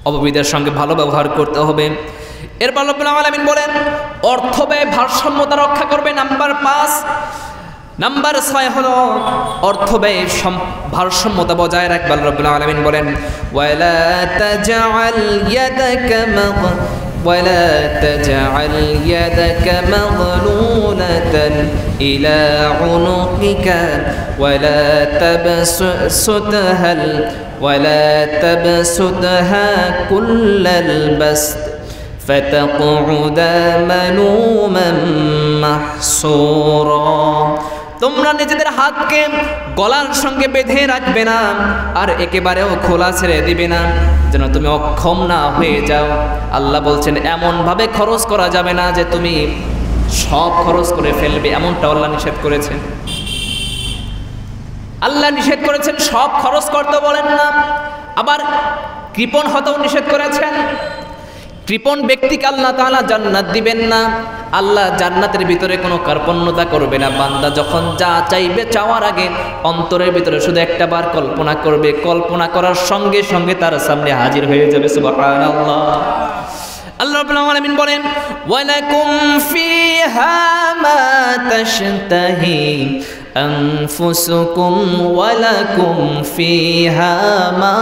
অভাবীদের সঙ্গে ভালো ব্যবহার করতে হবে। এরপর রব্বুল আলামিন বলেন অর্থ ব্যয় ভারসাম্যতা রক্ষা করবে। নাম্বার 5। নাম্বার 6 হলো অর্থ ব্যয় ভারসাম্যতা বজায় রাখবে। রব্বুল আলামিন বলেন ওয়ালা তাজআল ইয়াদাকা মাগলুলাতান ইলা উনুকিকা ওয়ালা তাবসুতহা কুল্লাল বাসত ফাতাকউদা মালুমান মাহসুরা। তোমরা নিজেদের হাতকে গলার সঙ্গে বেঁধে রাখবে না, আর একেবারেও খোলা ছেড়ে দিবে না, যেন তুমি অক্ষম না হয়ে যাও। আল্লাহ বলছেন এমনভাবে খরচ করা যাবে না যে তুমি সব খরচ করে ফেলবে, এমনটা আল্লাহ নিষেধ করেছেন। আল্লাহ নিষেধ করেছেন সব খরচ করতে বলেন না, আবার কৃপণ হতেও নিষেধ করেছেন। কৃপণ ব্যক্তিকে আল্লাহ তাআলা জান্নাত দিবেন না, আল্লাহ জান্নাতের ভিতরে কোনো কার্পণ্যতা করবে না। বান্দা যখন যা চাইবে চাওয়ার আগে অন্তরের ভিতরে শুধু একটা বার কল্পনা করবে, কল্পনা করার সঙ্গে সঙ্গে তার সামনে হাজির হয়ে যাবে। সুবহানাল্লাহ। আল্লাহ রাব্বুল আলামিন বলেন ওয়ালাকুম ফিহা মা তাশতাহি আনফুসুকুম ওয়ালাকুম ফিহা মা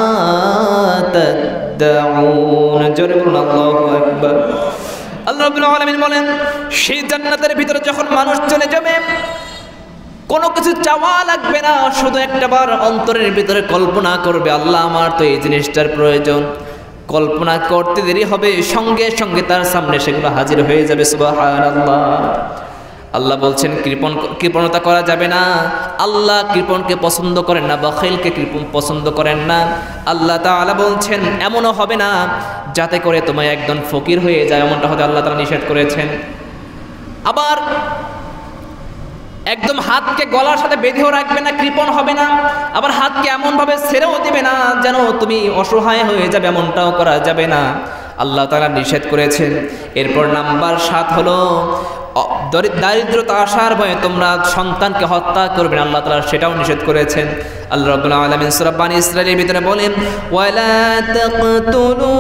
তাদউন। জোরে বলুন আল্লাহু আকবার। আল্লাহ রাব্বুল আলামিন বলেন সেই জান্নাতের ভিতরে যখন মানুষ চলে যাবে কোনো কিছু চাওয়া লাগবে না, শুধু একটাবার অন্তরের ভিতরে কল্পনা করবে আল্লাহ আমার তো এই জিনিসটার প্রয়োজন। কল্পনা করতে দেরি হবে, সঙ্গে সঙ্গে তার সামনে সেগুলো হাজির হয়ে যাবে। সুবহানাল্লাহ। আল্লাহ বলছেন কৃপণতা করা যাবে না। আল্লাহ কৃপণকে পছন্দ করেন না, বখিলকে কৃপণ পছন্দ করেন না। আল্লাহ তাআলা বলছেন এমনও হবে না যাতে করে তোমায় একদম ফকির হয়ে যায়, এমনটা হতে আল্লাহ তাআলা নিষেধ করেছেন। আবার একদম হাতকে গলার সাথে বেঁধেও রাখবে না, কৃপণ হবে না। আবার হাতকে এমনভাবে ছেড়েও দিবে না যেন তুমি অসহায় হয়ে যাবে, এমনটাও করা যাবে না, আল্লাহ তাআলা নিষেধ করেছেন। এরপর নাম্বার 7 হলো দারিদ্রতা আসার ভয়ে তোমরা সন্তানকে হত্যা করবে না, আল্লাহ তাআলা সেটাও নিষেধ করেছেন। আল্লাহ রাব্বুল আলামিন সূরা বানী ইসরাঈলের ভিতরে বলেন ওয়ালা তাকতুলু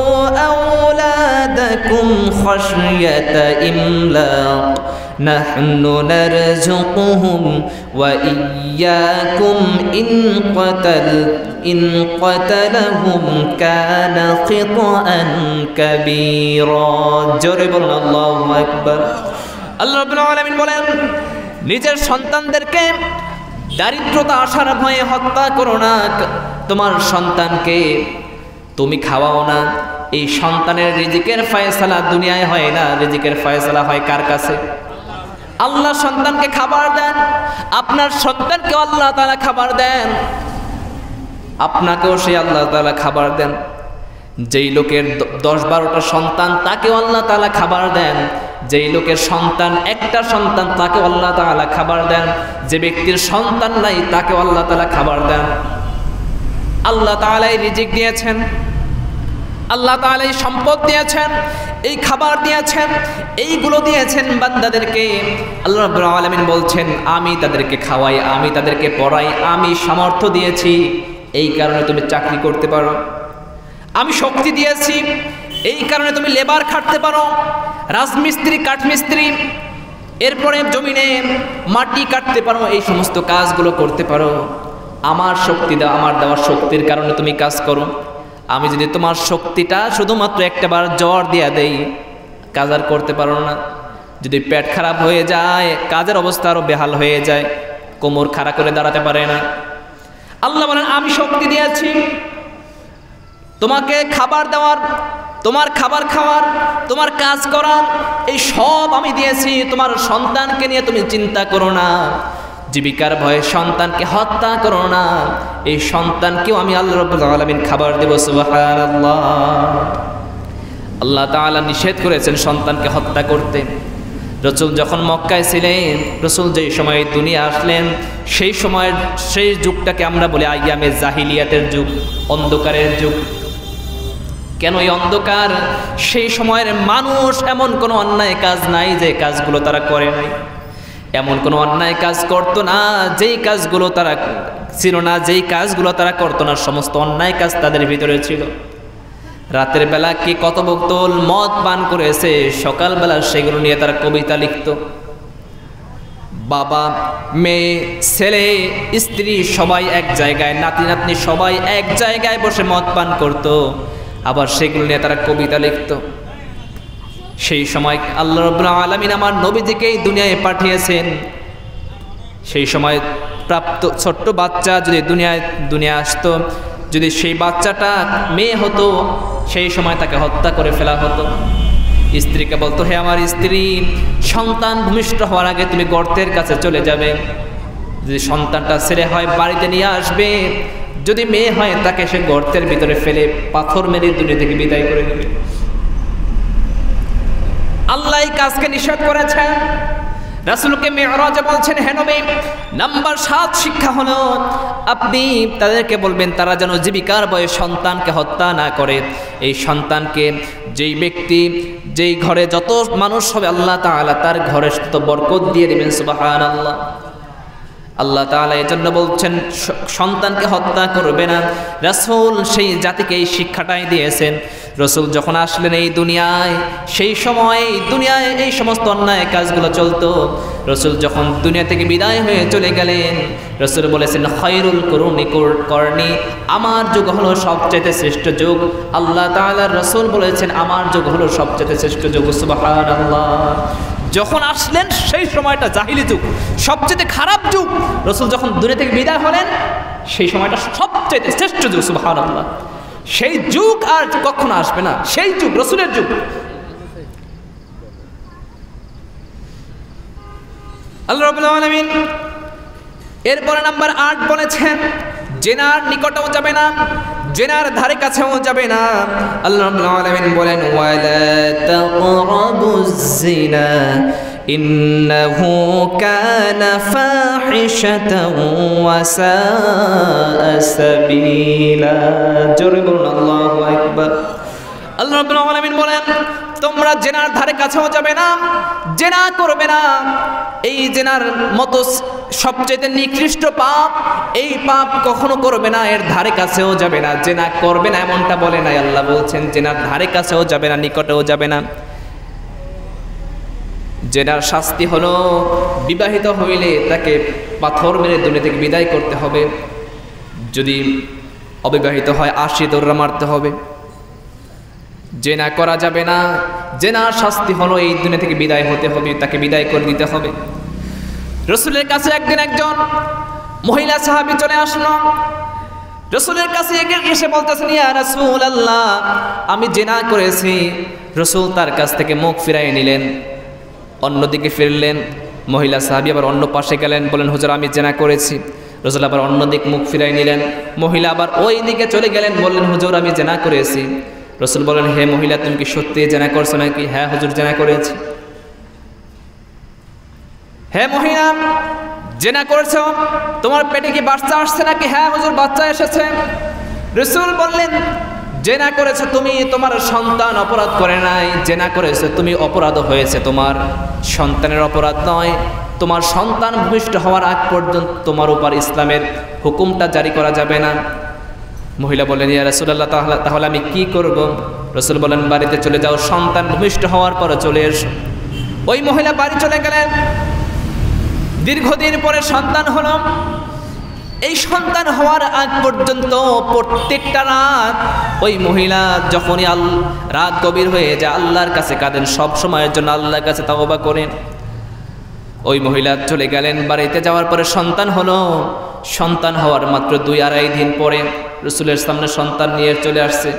আওলাদাকুম খাশিয়াতা ইমলাক নাহনু নারযুকুহুম ওয়া ইয়্যাকুম ইন কাতালাহুম কানা খিতাআন কাবীরা। জোরে বলুন আল্লাহু আকবার। আল্লাহ রাব্বুল আলামিন বলেন নিজের সন্তানদেরকে দারিদ্রতা আসার ভয়ে হত্যা করো না। তোমার সন্তানকে তুমি খাওয়াও না। এই সন্তানের রিজিকের ফয়সালা দুনিয়ায় হয় না, রিজিকের ফয়সালা হয় কার কাছে? আল্লাহ সন্তানকে খাবার দেন, আপনার সন্তানকে আল্লাহ তাআলা খাবার দেন, আপনাকেও সেই আল্লাহ তাআলা খাবার দেন। যেই লোকের 10-12টা সন্তান তাকেও আল্লাহ তাআলা খাবার দেন, যেই লোকের সন্তান একটা সন্তান তাকেও আল্লাহ তাআলা খাবার দেন, যে ব্যক্তির সন্তান নাই তাকেও আল্লাহ তাআলা খাবার দেন। আল্লাহ তাআলাই রিজিক দিয়েছেন, আল্লাহ তাআলা এই সম্পদ দিয়েছেন, এই খাবার দিয়েছেন, এইগুলো দিয়েছেন বান্দাদেরকে। আল্লাহ রাব্বুল আলামিন বলছেন আমি তাদেরকে খাওয়াই, আমি তাদেরকে পড়াই, আমি সামর্থ্য দিয়েছি, এই কারণে তুমি চাকরি করতে পারো। আমি শক্তি দিয়েছি, এই কারণে তুমি লেবার খাটতে পারো, রাজমিস্ত্রি, কাঠমিস্ত্রি, এরপরে জমিনে মাটি কাটতে পারো, এই সমস্ত কাজগুলো করতে পারো। আমার শক্তি দাও, আমার দেওয়ার শক্তির কারণে তুমি কাজ করো। আমি যদি তোমার শক্তিটা শুধুমাত্র একটাবার জ্বর দিয়া দেই, কাজ আর করতে পারো না। যদি পেট খারাপ হয়ে যায়, কাজের অবস্থা আরও বেহাল হয়ে যায়, কোমর খাড়া করে দাঁড়াতে পারে না। আল্লাহ বলেন আমি শক্তি দিয়েছি তোমাকে খাবার দেওয়ার, তোমার খাবার খাওয়ার, তোমার কাজ করার, এই সব আমি দিয়েছি। তোমার সন্তানকে নিয়ে তুমি চিন্তা করো না, জীবিকার ভয়ে সন্তানকে হত্যা করো না, এই সন্তানকেও আমি আল্লাহ রাব্বুল আলামিন খাবার দেব। সুবহানাল্লাহ। আল্লাহ তাআলা নিষেধ করেছেন সন্তানকে হত্যা করতে। রাসূল যখন মক্কায় ছিলেন, রাসূল যেই সময় দুনিয়া আসলেন, সেই সময়ের সেই যুগটাকে আমরা বলি আইয়ামে জাহিলিয়াতের যুগ, অন্ধকারের যুগ। কেন এই অন্ধকার? সেই সময়ের মানুষ এমন কোনো অন্যায় কাজ নাই যে কাজগুলো তারা করে নাই, এমন কোনো অন্যায় কাজ করতো না যেই কাজগুলো তারা ছিল না, যেই কাজগুলো তারা করতো না, সমস্ত অন্যায় কাজ তাদের ভিতরে ছিল। রাতের বেলা কে কত বোতল মদ পান করেছে, সকালবেলা সেগুলো নিয়ে তারা কবিতা লিখত। বাবা, মেয়ে, ছেলে, স্ত্রী সবাই এক জায়গায়, নাতি নাতনি সবাই এক জায়গায় বসে মদ পান করত, আবার সেগুলো নিয়ে তারা কবিতা লিখত। সেই সময় আল্লাহ রাব্বুল আলামিন আমার নবীজিকেই দুনিয়ায় পাঠিয়েছেন। সেই সময় প্রাপ্ত ছোট্ট বাচ্চা যদি দুনিয়ায় আসতো, যদি সেই বাচ্চাটা মেয়ে হতো, সেই সময় তাকে হত্যা করে ফেলা হতো। স্ত্রীকে বলতো হে আমার স্ত্রী, সন্তান ভূমিষ্ঠ হওয়ার আগে তুমি গর্তের কাছে চলে যাবে, যদি সন্তানটা ছেলে হয় বাড়িতে নিয়ে আসবে, যদি মেয়ে হয় তাকে সে গর্তের ভিতরে ফেলে পাথর মেরে দুনিয়া থেকে বিদায় করে দেবে। আল্লাহ এই কাজকে নিষেধ করেছেন। রাসূলকে মিরাজে বলছেন, হে নবী, নাম্বার 7 শিক্ষা হলো আপনি তাদেরকে বলবেন তারা যেন জীবিকার বয়ে সন্তানকে হত্যা না করে। এই সন্তানকে যেই ব্যক্তি যেই ঘরে যত মানুষ হবে আল্লাহ তাআলা তার ঘরে তত বরকত দিয়ে দিবেন। সুবহানাল্লাহ। আল্লাহ তাআলা এই জন্য বলছেন সন্তানকে হত্যা করবে না। রাসূল সেই জাতিকে এই শিক্ষাটাই দিয়েছেন। রাসূল যখন আসলেন এই দুনিয়ায়, সেই সময় দুনিয়ায় এই সমস্ত অন্যায় কাজগুলো চলতো। রাসূল যখন দুনিয়া থেকে বিদায় হয়ে চলে গেলেন, রাসূল বলেছেন খায়রুল কুরুনি করনি, আমার যুগ হলো সবচেয়ে শ্রেষ্ঠ যুগ। আল্লাহ তাআলার রাসূল বলেছেন আমার যুগ হলো সবচেয়ে শ্রেষ্ঠ যুগ। সুবহানাল্লাহ। যখন আসলেন সেই সময়টা জাহিলি যুগ, সবচেয়ে খারাপ যুগ। রাসূল যখন দুনিয়া থেকে বিদায় হলেন সেই সময়টা সবচেয়ে শ্রেষ্ঠ যুগ। সুবহানাল্লাহ। সেই যুগ আর কখনো আসবে না, সেই যুগ রাসূলের যুগ। আল্লাহ রাব্বুল আলামিন এরপরে নাম্বার 8 বলেছেন জেনার নিকটেও যাবে না, জেনার ধারে কাছেও যাবে না। আল্লাহ রাব্বুল আলামিন বলেন ওয়ালা তাকরাবুজ জিনা ইন্নাহু কানা ফাহিশাতাও ওয়া সাআ সাবিলা। জোরে বলুন আল্লাহু আকবার। আল্লাহ রাব্বুল আলামিন বলেন তোমরা জেনার ধারে কাছেও যাবে না, জেনা করবে না। এই জেনার মতো সবচেয়ে নিকৃষ্ট পাপ, এই পাপ কখনো করবে না, এর ধারে কাছেও যাবে না। জেনা করবে না এমনটা বলে নাই, আল্লাহ বলছেন জেনার ধারে কাছেও যাবে না, নিকটেও যাবে না। জেনার শাস্তি হলো বিবাহিত হইলে তাকে পাথর মেরে দুনিয়া থেকে বিদায় করতে হবে। যদি অবিবাহিত হয় 80 দৌড়া মারতে হবে। জেনা করা যাবে না। জেনার শাস্তি হলো এই দুনিয়া থেকে বিদায় হতে হবে, তাকে বিদায় করে দিতে হবে। রাসূলের কাছে একদিন একজন মহিলা সাহাবী চলে আসলো। রাসূলের কাছে এসে বলতেছেন ইয়া রাসূলুল্লাহ আমি জেনা করেছি। রাসূল তার কাছ থেকে মুখ ফিরিয়ে নিলেন, অন্যদিকে ফিরলেন। মহিলা সাহাবী আবার অন্য পাশে গেলেন, বলেন হুজুর আমি জেনা করেছি। রাসূল আবার অন্যদিক মুখ ফিরিয়ে নিলেন। মহিলা আবার ওই দিকে চলে গেলেন, বললেন হুজুর আমি জেনা করেছি। রাসূল বলেন হে মহিলা তুমি কি সত্যি জেনা করছো নাকি? হ্যাঁ হুজুর জেনা করেছি। হে মহিলা জেনা করেছো, তোমার পেটে কি বাচ্চা আসছে নাকি? হ্যাঁ হুজুর বাচ্চা এসেছে। রাসূল বললেন জেনা করেছো তুমি, তোমার সন্তান অপরাধ করে নাই। জেনা করেছো তুমি, অপরাধ হয়েছে তোমার, সন্তানের অপরাধ নয়। তোমার সন্তান ভূমিষ্ঠ হওয়ার আগ পর্যন্ত তোমার উপর ইসলামের হুকুমটা জারি করা যাবে না। মহিলা বলেন ইয়া রাসূলুল্লাহ তাহলে আমি কি করব? রাসূল বলেন বাড়িতে চলে যাও, সন্তান ভূমিষ্ঠ হওয়ার পরে চলে এসো। ওই মহিলা বাড়ি চলে গেলেন। দীর্ঘদিন পরে সন্তান হলো। এই সন্তান হওয়ার আগ পর্যন্ত প্রত্যেকটা রাত ওই মহিলা যখনই রাত গভীর হয়ে যায় আল্লাহর কাছে কাঁদেন, সব সময়ের জন্য আল্লাহর কাছে তাওবা করেন। ওই মহিলা চলে গেলেন। বাড়িতে যাওয়ার পরে সন্তান হলো। সন্তান হওয়ার মাত্র 2-2.5 দিন পরে রাসূলের সামনে সন্তান নিয়ে চলে আসছে।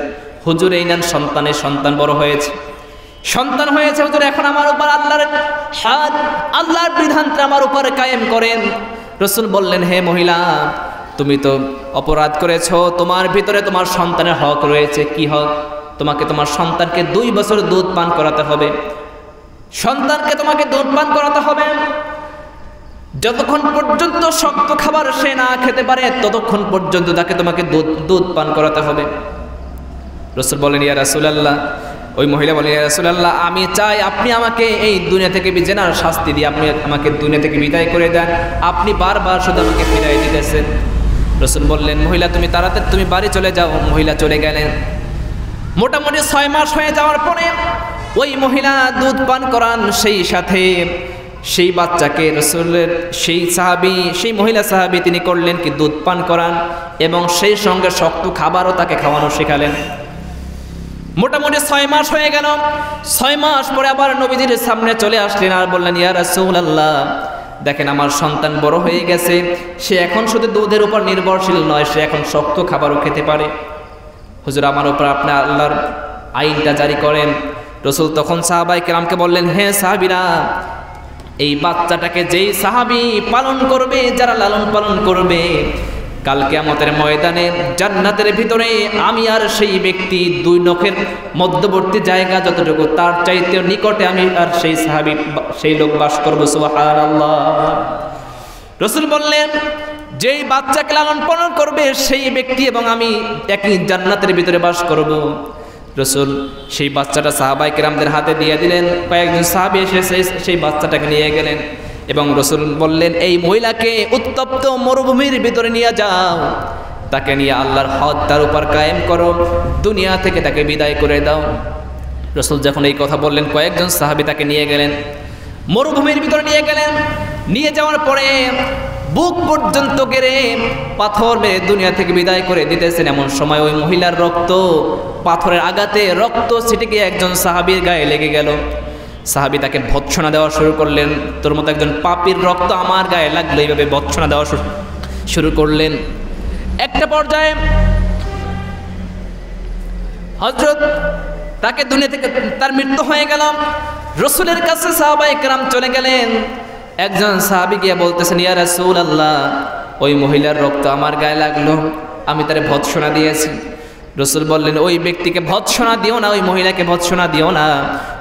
হুজুর এই নেন সন্তানের, সন্তান বড় হয়েছে, সন্তান হয়েছে হুজুর, এখন আমার উপর আল্লাহর হাত, আল্লাহর বিধানটা আমার উপর কায়েম করেন। রাসূল বললেন হে মহিলা তুমি তো অপরাধ করেছো, তোমার ভিতরে তোমার সন্তানের হক রয়েছে। কি হক? তোমাকে তোমার সন্তানকে 2 বছর দুধ পান করাতে হবে। সন্তানকে তোমাকে দুধ পান করাতে হবে। যতক্ষণ পর্যন্ত শক্ত খাবার সে না খেতে পারে ততক্ষণ পর্যন্ত তাকে তোমাকে দুধ পান করাতে হবে। রাসূল বলেন ইয়া রাসূলুল্লাহ, ওই মহিলা বলেন ইয়া রাসূলুল্লাহ আমি চাই আপনি আমাকে এই দুনিয়া থেকে জেনার শাস্তি দিয়ে আপনি আমাকে দুনিয়া থেকে বিদায় করে দেন। আপনি বারবার শুধু আমাকে ফিরাই দিতেছেন। রাসূল বললেন মহিলা তুমি তাড়াতাড়ি তুমি বাড়ি চলে যাও। মহিলা চলে গেলেন। মোটামুটি 6 মাস হয়ে যাওয়ার পরে ওই মহিলা দুধ পান করান, সেই সাথে সেই বাচ্চাকে রাসূলের সেই সাহাবী, সেই মহিলা সাহাবী তিনি করলেন কি দুধ পান করান এবং সেই সঙ্গে শক্ত খাবারও তাকে খাওয়ানো শেখালেন। মোটামুটি 6 মাস হয়ে গেল। 6 মাস পরে আবার নবীজির সামনে চলে আসলেন আর বললেন ইয়া রাসূলুল্লাহ দেখেন আমার সন্তান বড় হয়ে গেছে, সে এখন শুধু দুধের উপর নির্ভরশীল নয়, সে এখন শক্ত খাবারও খেতে পারে। হুজুর আমার উপর আপনি আল্লাহর আইনটা জারি করেন। রাসূল তখন সাহাবায়ে কেরামকে বললেন হে সাহাবীরা, এই বাচ্চাটাকে যেই সাহাবী পালন করবে, যারা লালন পালন করবে, কাল কিয়ামতের ময়দানে জান্নাতের ভিতরে আমি আর সেই ব্যক্তি দুই নখের মধ্যবর্তী জায়গা যতটুকু তার চাইতে নিকটে আমি আর সেই সাহাবী সেই লোক বাস করব। সুবহানাল্লাহ। রাসূল বললেন, যেই বাচ্চাকে লালন পালন করবে সেই ব্যক্তি এবং আমি একই জান্নাতের ভিতরে বাস করব। রাসূল সেই বাচ্চাটা সাহাবায়ে কেরামদের হাতে দিয়ে দিলেন। কয়েকজন সাহাবী এসে সেই বাচ্চাটাকে নিয়ে গেলেন এবং রাসূল বললেন, এই মহিলাকে উত্তপ্ত মরুভূমির ভিতরে নিয়ে যাও, তাকে নিয়ে আল্লাহর হদ তার উপর কায়েম করো, দুনিয়া থেকে তাকে বিদায় করে দাও। রাসূল যখন এই কথা বললেন, কয়েকজন সাহাবী তাকে নিয়ে গেলেন, মরুভূমির ভিতরে নিয়ে গেলেন। নিয়ে যাওয়ার পরে বুক পর্যন্ত গেড়ে পাথর মেরে দুনিয়া থেকে বিদায় করে দিতেছেন। এমন সময় ওই মহিলার রক্ত, পাথরের আঘাতে রক্ত ছিটকে একজন সাহাবীর গায়ে লেগে গেল। সাহাবী তাকে ভৎসনা দেওয়া শুরু করলেন, তোর মতো একজন পাপীর রক্ত আমার গায়ে লাগলো, এইভাবে ভৎসনা দেওয়া শুরু করলেন। একটা পর্যায়ে হযরত তাকে দুনিয়া থেকে তার মৃত্যু হয়ে গেল। রাসূলের কাছে সাহাবায়ে কেরাম চলে গেলেন। একজন সাহাবী গিয়ে বলতেছেন, ইয়া রাসূলুল্লাহ, ওই মহিলার রক্ত আমার গায়ে লাগলো, আমি তারে ভৎসনা দিয়েছি। রাসূল বললেন, ওই ব্যক্তিকে ভৎসনা দিও না, ওই মহিলাকে ভৎসনা দিও না।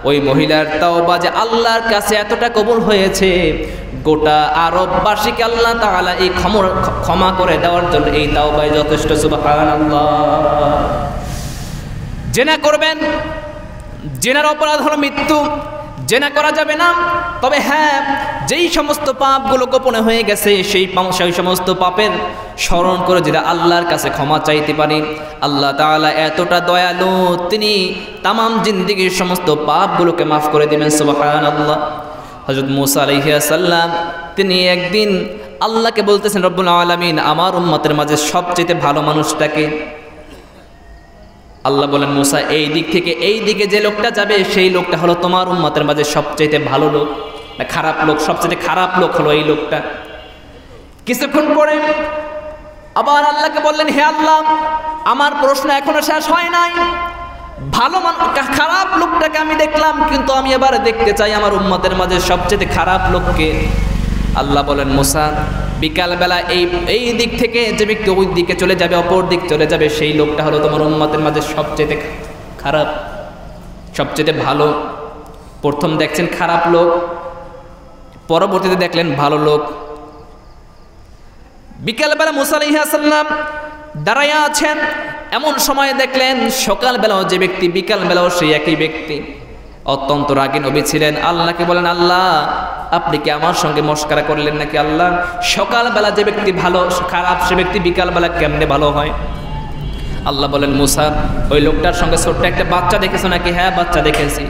ওই মহিলার তাওবা যে আল্লাহর কাছে এতটা কবুল হয়েছে, গোটা আরববাসীকে আল্লাহ তাআলা এই ক্ষমা করে দেওয়ার জন্য এই তাওবাই যথেষ্ট। সুবহানাল্লাহ। জেনা করবেন, জেনার অপরাধ হলো মৃত্যু, জেনা করা যাবে না। তবে হ্যাঁ, যেই সমস্ত পাপগুলো গোপনে হয়ে গেছে সেই সমস্ত পাপের স্মরণ করে যেটা আল্লাহর কাছে ক্ষমা চাইতে পারি, আল্লাহ তাআলা এতটা দয়ালু, তিনি তামাম জিন্দেগীর সমস্ত পাপগুলোকে মাফ করে দিবেন। সুবহানাল্লাহ। হযরত মূসা আলাইহিস সালাম তিনি একদিন আল্লাহকে বলতেছেন, রব্বুল আলামিন, আমার উম্মতের মাঝে সবচেয়ে ভালো মানুষটাকে। আল্লাহ বলেন, মূসা, এই দিক থেকে এই দিকে যে লোকটা যাবে সেই লোকটা হলো তোমার উম্মতের মাঝে সবচেয়ে ভালো লোক, না খারাপ লোক? সবচেয়ে খারাপ লোক হলো এই লোকটা। কিছুক্ষণ পরে আবার আল্লাহকে বললেন, হে আল্লাহ, আমার প্রশ্ন এখনো শেষ হয় নাই। ভালো খারাপ লোকটাকে আমি দেখলাম, কিন্তু আমি এবার দেখতে চাই আমার উম্মতের মাঝে সবচেয়ে খারাপ লোককে। আল্লাহ বলেন, মূসা, বিকালবেলা এই দিক থেকে যে ব্যক্তি ওই দিকে চলে যাবে, অপর দিক চলে যাবে, সেই লোকটা হলো তোমার উম্মতের মাঝে সবচেয়ে খারাপ, সবচেয়ে ভালো। প্রথম দেখছেন খারাপ লোক, পরবর্তীতে দেখলেন ভালো লোক। বিকালবেলা মূসা আলাইহিস সালাম দাঁড়াইয়া আছেন, এমন সময় দেখলেন সকালবেলাও যে ব্যক্তি, বিকালবেলাও সেই একই ব্যক্তি। অত্যন্ত রাগী নবী ছিলেন। আল্লাহকে বলেন, আল্লাহ, আপনি কি আমার সঙ্গে মস্করা করলেন নাকি? আল্লাহ, সকালবেলা যে ব্যক্তি ভালো, খারাপ সে ব্যক্তি বিকালবেলা কেমনে ভালো হয়? আল্লাহ বলেন, মূসা, ওই লোকটার সঙ্গে ছোট্ট একটা বাচ্চা দেখেছো নাকি? হ্যাঁ, বাচ্চা দেখেছি।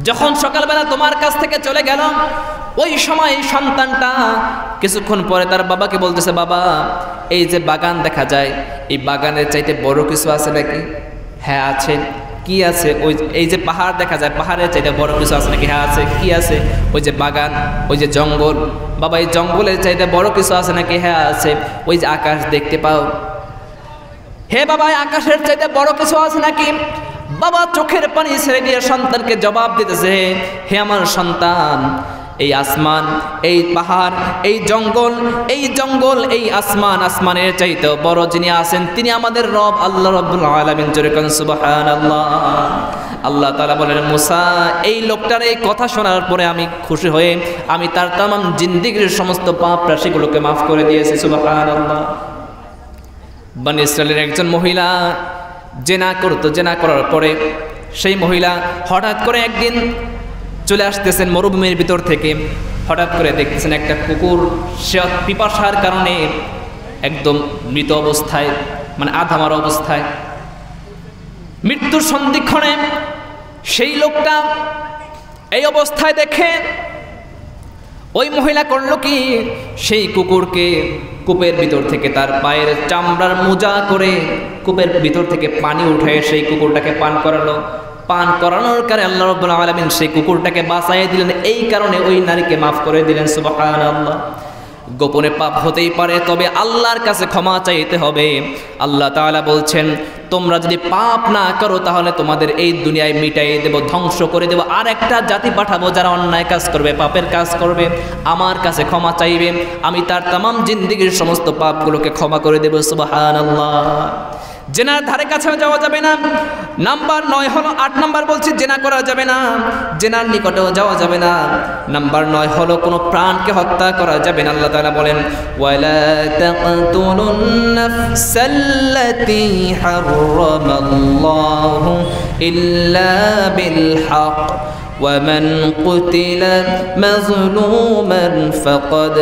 যখন সকালবেলা তোমার কাছ থেকে চলে গেল, ওই সময় সন্তানটা কিছুক্ষণ পরে তার বাবাকে বলতেছে, বাবা, এই যে বাগান দেখা যায়, এই বাগানের চাইতে বড় কিছু আছে নাকি? হ্যাঁ আছে। কি আছে? ওই এই যে পাহাড় দেখা যায়, পাহাড়ের চাইতে বড় কিছু আছে নাকি? হ্যাঁ আছে। কি আছে? ওই যে বাগান, ওই যে জঙ্গল। বাবা, এই জঙ্গলের চাইতে বড় কিছু আছে নাকি? হ্যাঁ আছে। ওই যে আকাশ দেখতে পাও। হে বাবা, আকাশের চাইতে বড় কিছু আছে নাকি? বাবা চোখের পানি ছেড়ে দিয়ে সন্তানকে জবাব দিতেছে, হে আমার সন্তান, এই আসমান, এই পাহাড়, এই জঙ্গল, এই আসমান, আসমানের চাইতে বড় যিনি আছেন তিনি আমাদের রব আল্লাহ রাব্বুল আলামিন। জোরে কোন সুবহানাল্লাহ। আল্লাহ তাআলা বলেন, মূসা, এই লোকটার এই কথা শোনার পরে আমি খুশি হয়ে আমি তার তামাম জিন্দেগীর সমস্ত পাপ রাশিগুলোকে মাফ করে দিয়েছি। সুবহানাল্লাহ। বনী ইসরাইলের একজন মহিলা জেনা করতো। জেনা করার পরে সেই মহিলা হঠাৎ করে একদিন চলে আসতেছেন মরুভূমির ভিতর থেকে। হঠাৎ করে দেখতেছেন একটা কুকুর, সে পিপাসার কারণে একদম মৃত অবস্থায়, মানে আধা মারা অবস্থায়, মৃত্যুর সন্ধিক্ষণে সেই লোকটা এই অবস্থায় দেখে ওই মহিলা করলো কি, সেই কুকুরকে কূপের ভিতর থেকে তার পায়ের চামড়ার মোজা করে কূপের ভিতর থেকে পানি উঠায় সেই কুকুরটাকে পান করালো। পান করানোর কারণে আল্লাহ রাব্বুল আলামিন সেই কুকুরটাকে বাঁচাইয়ে দিলেন। এই কারণে ওই নারীকে মাফ করে দিলেন। সুবহানাল্লাহ। গোপনে পাপ হতেই পারে, তবে আল্লাহর কাছে ক্ষমা চাইতে হবে। আল্লাহ তাআলা বলছেন, তোমরা যদি পাপ না করো তাহলে তোমাদের এই দুনিয়ায় মিটাই দেব, ধ্বংস করে দেব, আর একটা জাতি পাঠাবো যারা অন্যায় কাজ করবে, পাপের কাজ করবে, আমার কাছে ক্ষমা চাইবে, আমি তার তামাম জিন্দেগির সমস্ত পাপগুলোকে ক্ষমা করে দেব। সুবহানাল্লাহ। জেনার ধারে কাছে যাওয়া যাবে না। নাম্বার 9 হলো, 8 নাম্বার বলছি জেনা করা যাবে না, জেনার নিকটেও যাওয়া যাবে না। নাম্বার 9 হলো কোনো প্রাণকে হত্যা করা যাবে না। আল্লাহ তাআলা বলেন, ওয়ালা তাকতুলুন নাফসাল্লাতী হারামাল্লাহু ইল্লা বিল হক ওয়া মান কুতিলা মাজলুমান ফাকাদ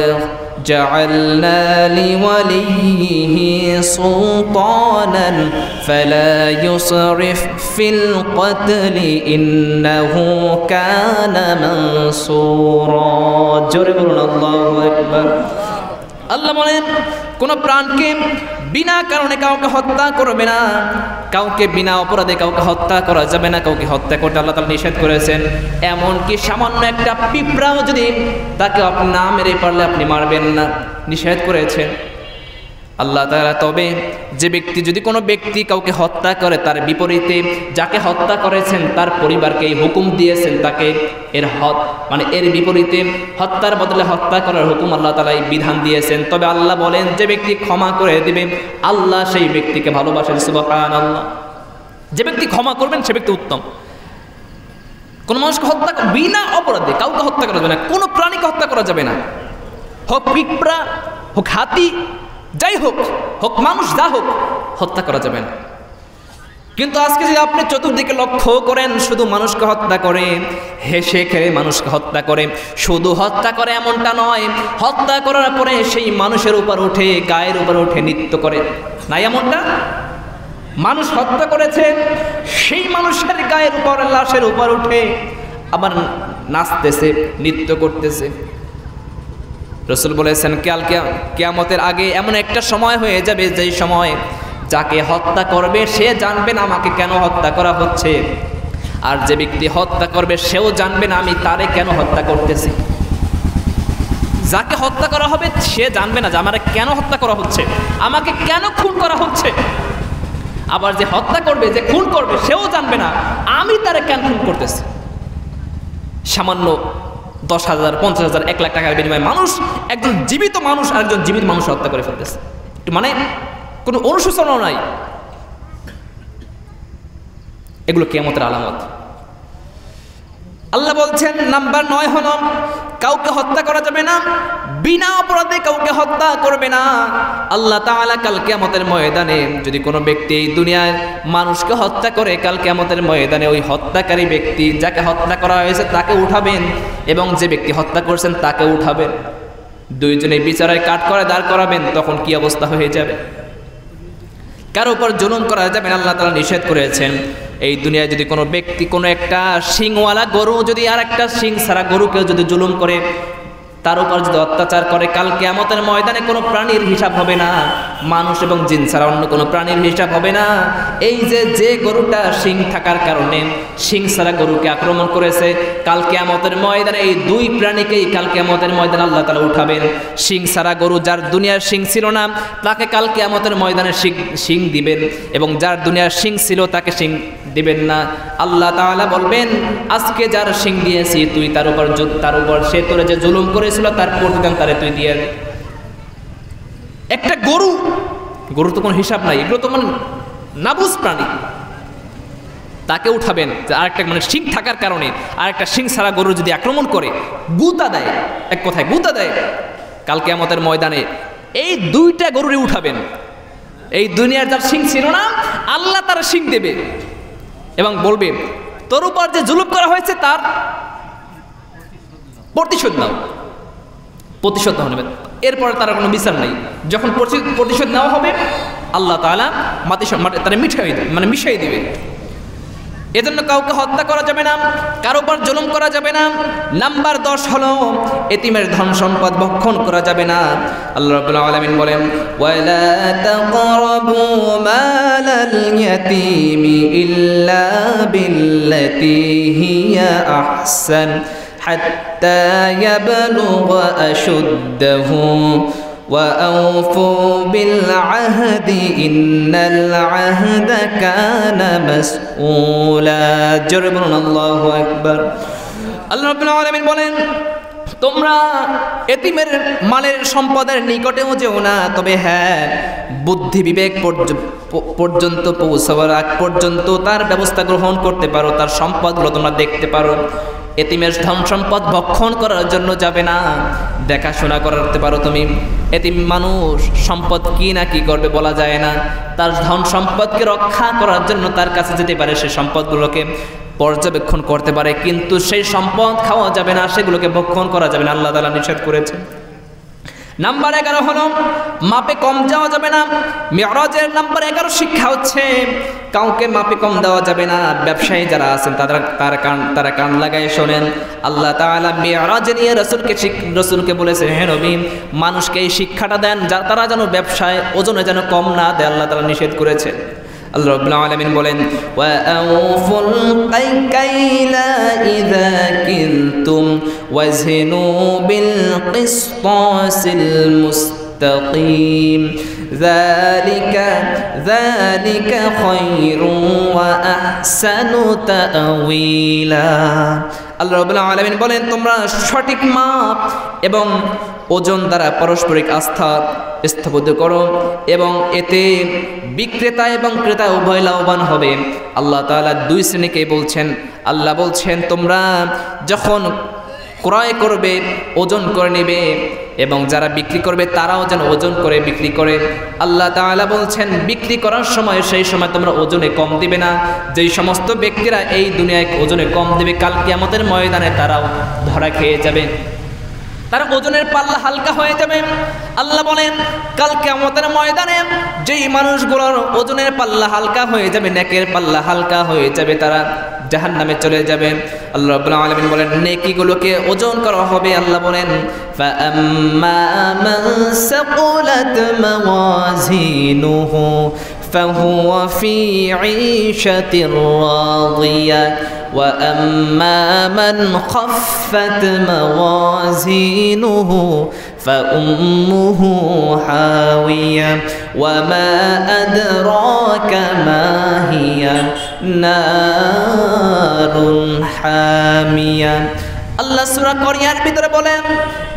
جعلنا لوليه سلطانا فلا يسرف في القتل إنه كان منصورا জোরে বলুন আল্লাহু আকবার। আল্লাহ বলেন, কোন প্রাণকে বিনা কারণে কাউকে হত্যা করবে না, কাউকে বিনা অপরাধে কাউকে হত্যা করা যাবে না, কাউকে হত্যা করতে আল্লাহ তাআলা নিষেধ করেছেন। এমনকি সামান্য একটা পিঁপড়াও যদি তাকে আপনি না মেরে পারলে আপনি মারবেন না, নিষেধ করেছেন আল্লাহ তাআলা। তবে যে ব্যক্তি, যদি কোনো ব্যক্তি কাউকে হত্যা করে, তার বিপরীতে যাকে হত্যা করেছেন তার পরিবারকে এই হুকুম দিয়েছেন, তাকে এর বিপরীতে হত্যার বদলে হত্যা করার হুকুম আল্লাহ তাআলা এই বিধান দিয়েছেন। তবে আল্লাহ বলেন, যে ব্যক্তি ক্ষমা করে দিবে আল্লাহ সেই ব্যক্তিকে ভালোবাসেন। সুবহানাল্লাহ। যে ব্যক্তি ক্ষমা করবেন সে ব্যক্তি উত্তম। কোন মানুষকে হত্যা বিনা অপরাধে কাউকে হত্যা করা যাবে না, কোনো প্রাণীকে হত্যা করা যাবে না, হোক পিঁপড়া, হোক হাতি, যাই হোক, হোক মানুষ, যা হোক, হত্যা করা যাবে না। কিন্তু আজকে যদি আপনি চতুর্দিকে লক্ষ্য করেন, শুধু মানুষকে হত্যা করে, হেসে খেলে মানুষকে হত্যা করে, শুধু হত্যা করে এমনটা নয়, হত্যা করার পরে সেই মানুষের উপর উঠে, গায়ের উপর উঠে নৃত্য করে, নাই এমনটা? মানুষ হত্যা করেছে, সেই মানুষের গায়ের উপর, লাশের উপর উঠে আবার নাচতেছে, নৃত্য করতেছে। রাসূল বলেছেন, কিয়ামতের আগে এমন একটা সময় হয়ে যাবে, যেই সময় যাকে হত্যা করবে সে জানবে না আমাকে কেন হত্যা করা হচ্ছে, আর যে ব্যক্তি হত্যা করবে সেও জানবে না আমি তারে কেন হত্যা করতেছি। যাকে হত্যা করা হবে সে জানবে না যে আমার কেন হত্যা করা হচ্ছে, আমাকে কেন খুন করা হচ্ছে। আবার যে হত্যা করবে, যে খুন করবে, সেও জানবে না আমি তারে কেন খুন করতেছি। সামান্য 10,000, 50,000, 1 লাখ টাকার বিনিময়ে মানুষ, একজন জীবিত মানুষ আর একজন জীবিত মানুষ হত্যা করে ফেলতেছে, মানে কোনো অনুশোচনাও নাই। এগুলো কিয়ামতের আলামত। আল্লাহ বলছেন, নাম্বার 9 হলো, কাউকে হত্যা করা যাবে না, বিনা অপরাধে কাউকে হত্যা করবে না। আল্লাহ তাআলা কাল কিয়ামতের ময়দানে যদি কোনো ব্যক্তি এই দুনিয়ায় মানুষকে হত্যা করে, কাল কিয়ামতের ময়দানে ওই হত্যাকারী ব্যক্তি, যাকে হত্যা করা হয়েছে তাকে উঠাবেন, এবং যে ব্যক্তি হত্যা করছেন তাকে উঠাবেন, দুইজনে বিচারায় কাঠ করে দাঁড় করাবেন। তখন কি অবস্থা হয়ে যাবে? কারো উপর জুলুম করা যাবে না, আল্লাহ তাআলা নিষেধ করেছেন। এই দুনিয়ায় যদি কোনো ব্যক্তি, কোনো একটা শিংওয়ালা গরু যদি আর একটা শিং ছাড়া গরুকেও যদি জুলুম করে, তার উপর যদি অত্যাচার করে, কাল কিয়ামতের ময়দানে কোনো প্রাণীর হিসাব হবে না, মানুষ এবং জিন ছাড়া অন্য কোনো প্রাণীর হিসাব হবে না। এই যে গরুটা শিং থাকার কারণে শিং ছাড়া গরুকে আক্রমণ করেছে, কাল কিয়ামতের ময়দানে এই দুই প্রাণীকেই কাল কিয়ামতের ময়দানে আল্লাহ তাআলা উঠাবেন। শিং ছাড়া গরু, যার দুনিয়ার শিং ছিল না, তাকে কাল কিয়ামতের ময়দানে শিং দিবেন, এবং যার দুনিয়ার শিং ছিল তাকে শিং দিবেন না। আল্লাহ তাআলা বলবেন, আজকে যার শিং দিয়েছি তুই তার উপর সে তোরে যে জুলুম করেছিল তার প্রতিদান তারে তুই দিয়ে দে। একটা গরু তো কোনো হিসাব নাই, এগুলো তো মানে নাবুজ প্রাণী, তাকে উঠাবেন। আরেকটা মানে শিং থাকার কারণে আরেকটা শিং ছাড়া গরু যদি আক্রমণ করে, গুতা দেয়, এক কথায় গুতা দেয়, কাল কিয়ামতের ময়দানে এই দুইটা গরুরই উঠাবেন। এই দুনিয়ার যার শিং ছিল না, আল্লাহ তার শিং দেবে এবং বলবে, তোর উপর যে জুলুম করা হয়েছে তার প্রতিশোধ নাও, প্রতিশোধ নেবেন। এরপরে তার কোনো বিচার নাই। যখন প্রতিশোধ নেওয়া হবে, আল্লাহ তাআলা তারা মিশাই দিবে। এজন্য কাউকে হত্যা করা যাবে না, কারো উপর জুলুম করা যাবে না। নাম্বার 10 হলো, এতিমের ধন সম্পদ ভক্ষণ করা যাবে না। আল্লাহ রাব্বুল আলামিন বলেন, ওয়ালা তাকরাবু মালাল ইয়াতীমি ইল্লা বিল্লাতী হিয়া আহসান حتى يبلغ أشده وأوفوا بالعهد إن العهد كان مسؤولا جربنا الله أكبر আল্লাহ রাব্বুল আলামিন বলেন তোমরা এতিমের মালের সম্পদের নিকটেও যেও না, তবে হ্যাঁ বুদ্ধি বিবেক পর্যন্ত পৌঁছাবার আগ পর্যন্ত তার ব্যবস্থা গ্রহণ করতে পারো, তার সম্পদগুলো তোমরা দেখতে পারো। এতিমের ধন সম্পদ ভক্ষণ করার জন্য যাবে না, দেখাশোনা করতে পারো তুমি। এতিম মানুষ সম্পদ কি না কি করবে বলা যায় না, তার ধন সম্পদকে রক্ষা করার জন্য তার কাছে যেতে পারে, সে সম্পদগুলোকে পর্যবেক্ষণ করতে পারে, কিন্তু সেই সম্পদ খাওয়া যাবে না, সেগুলোকে ভক্ষণ করা যাবে না, আল্লাহ তাআলা নিষেধ করেছে। নাম্বার 11 হলো মাপে কম যাওয়া যাবে না। মিরাজের নাম্বার 11 শিক্ষা হচ্ছে কাউকে মাপে কম দেওয়া যাবে না। ব্যবসায়ী যারা আছেন তারা কান লাগায় শোনেন। আল্লাহ তাআলা মিরাজ নিয়ে রাসূলকে বলেছে, হে নবী মানুষকে এই শিক্ষাটা দেন তারা যেন ব্যবসায় ওজনে যেন কম না দেয়, আল্লাহ তাআলা নিষেধ করেছে। আল্লাহ রাব্বুল আলামিন বলেন ওয়া আউফুল কাইলা ইযা কিনতুম ওয়াজনু বিল কিসতাসিল মুস্তাকিম যালিকা খায়রুন ওয়া আহসানু তা'ওয়িলা। আল্লাহ রাব্বুল আলামিন বলেন তোমরা সঠিক মাপ এবং ওজন দ্বারা পারস্পরিক আস্থা স্থাপিত করো এবং এতে বিক্রেতা এবং ক্রেতা উভয় লাভবান হবে। আল্লাহ তাআলা দুই শ্রেণীকে বলছেন। আল্লাহ বলছেন তোমরা যখন ক্রয় করবে ওজন করে নেবে এবং যারা বিক্রি করবে তারাও যেন ওজন করে বিক্রি করে। আল্লাহ তাআলা বলছেন বিক্রি করার সময় সেই সময় তোমরা ওজনে কম দিবে না। যেই সমস্ত ব্যক্তিরা এই দুনিয়ায় ওজনে কম দেবে কাল কিয়ামতের ময়দানে তারাও ধরা খেয়ে যাবে, তার ওজনের পাল্লা হালকা হয়ে যাবে। আল্লাহ বলেন কাল কিয়ামতের ময়দানে যেই মানুষগুলোর ওজনের পাল্লা হালকা হয়ে যাবে, নেকের পাল্লা হালকা হয়ে যাবে, তারা জাহান্নামে চলে যাবে। আল্লাহ রাব্বুল আলামিন বলেন নেকিগুলোকে ওজন করা হবে। আল্লাহ বলেন ফাআম্মা মান সাকুলাত মাওয়াজিনুহু فهو في عيشة راضية وأما من خفت موازينه فأمه حاوية وما أدراك ما هي نار حامية। আল্লাহ সূরা কোরআনের ভিতরে বলেন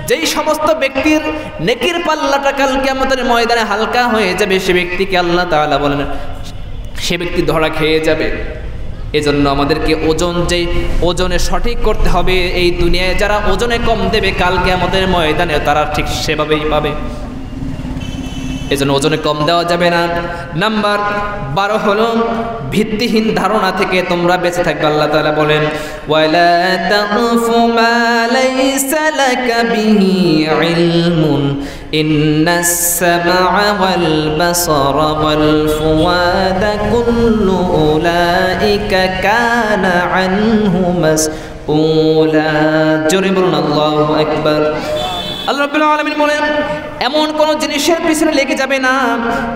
যেই সমস্ত ব্যক্তির নেকির পাল্লাটা কাল কিয়ামতের ময়দানে হালকা হয়ে যাবে সে ব্যক্তিকে আল্লাহ তাআলা বলেন সে ব্যক্তি ধরা খেয়ে যাবে। এজন্য আমাদেরকে ওজনে সঠিক করতে হবে। এই দুনিয়ায় যারা ওজনে কম দেবে কাল কিয়ামতের ময়দানে তারা ঠিক সেভাবেই পাবে। এজন্য ওজনে কম দেওয়া যাবে না। নাম্বার 12 হলো ভিত্তিহীন ধারণা থেকে তোমরা বেঁচে থাকবে। আল্লাহ তাআলা বলেন ওয়ালা তাকফু মা লাইসা লাকা বিহি ইলমুন ইন্নাস সামআ ওয়াল বাসারা ওয়াল ফুয়াদা কুল্লু উলাইকা কানা আনহু মাসউলা। জোরে বলুন আল্লাহু আকবার। আল্লাহ রাব্বুল আলামিন বলেন এমন কোন জিনিসের পিছনে লেগে যাবে না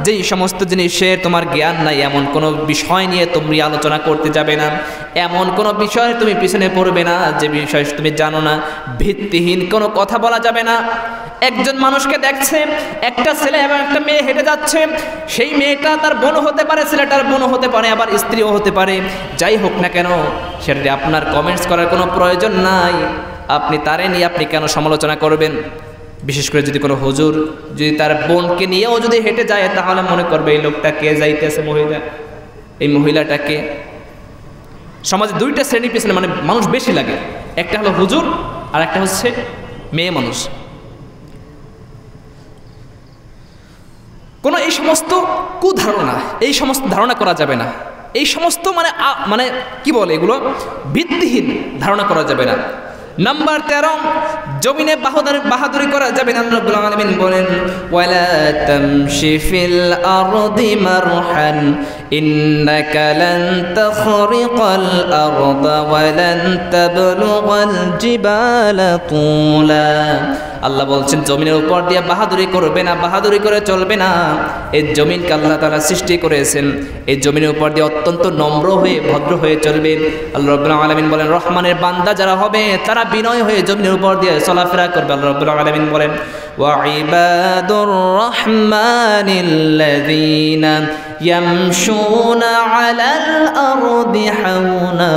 যেই সমস্ত জিনিসের তোমার জ্ঞান নাই, এমন কোন বিষয় নিয়ে তুমি আলোচনা করতে যাবে না, এমন কোন বিষয় তুমি পিছনে পড়বে না যে বিষয় তুমি জানো না। ভিত্তিহীন কোনো কথা বলা যাবে না। একজন মানুষকে দেখছে একটা ছেলে এবং একটা মেয়ে হেঁটে যাচ্ছে, সেই মেয়েটা তার বোন হতে পারে, ছেলেটার বোন হতে পারে, আবার স্ত্রীও হতে পারে, যাই হোক না কেন সেটা আপনার কমেন্টস করার কোনো প্রয়োজন নাই। আপনি তারে নিয়ে আপনি কেন সমালোচনা করবেন? বিশেষ করে যদি কোনো হুজুর যদি তার বোনকে নিয়েও যদি হেঁটে যায় তাহলে মনে করবে এই লোকটা কে যাইতেছে, মহিলা, এই মহিলাটাকে। সমাজে দুইটা শ্রেণীর পিছনে মানে মানুষ বেশি লাগে, একটা হলো হুজুর আর একটা হচ্ছে মেয়ে মানুষ। কোনো এই সমস্ত কুধারণা, এই সমস্ত ধারণা করা যাবে না। এই সমস্ত মানে কি বলে এগুলো ভিত্তিহীন ধারণা করা যাবে না। নাম্বার 13 জমিনে বাহাদুরি করা যাবে না। আল্লাহ রাব্বুল আলামিন বলেন ওয়ালা তামশি ফিল আরদি মারহান ইন্নাকা লান তাখরিকাল আরদা ওয়া লান তাবলুগাল জিবালা তুলা। আল্লাহ বলছেন জমিনের উপর দিয়ে বাহাদুরি করবে না, বাহাদুরি করে চলবে না। এই জমিনকে আল্লাহ তাআলা সৃষ্টি করেছেন, এই জমিনের উপর দিয়ে অত্যন্ত নম্র হয়ে ভদ্র হয়ে চলবে। আল্লাহ রাব্বুল আলামিন বলেন রহমানের বান্দা যারা হবে তারা বিনয় হয়ে জমিনের উপর দিয়ে চলাফেরা করবে। আল্লাহ রাব্বুল আলামিন বলেন ওয়া ইবাদুর রহমানিল্লাযীনা ইয়ামশুনা আলাল আরদি হাওনা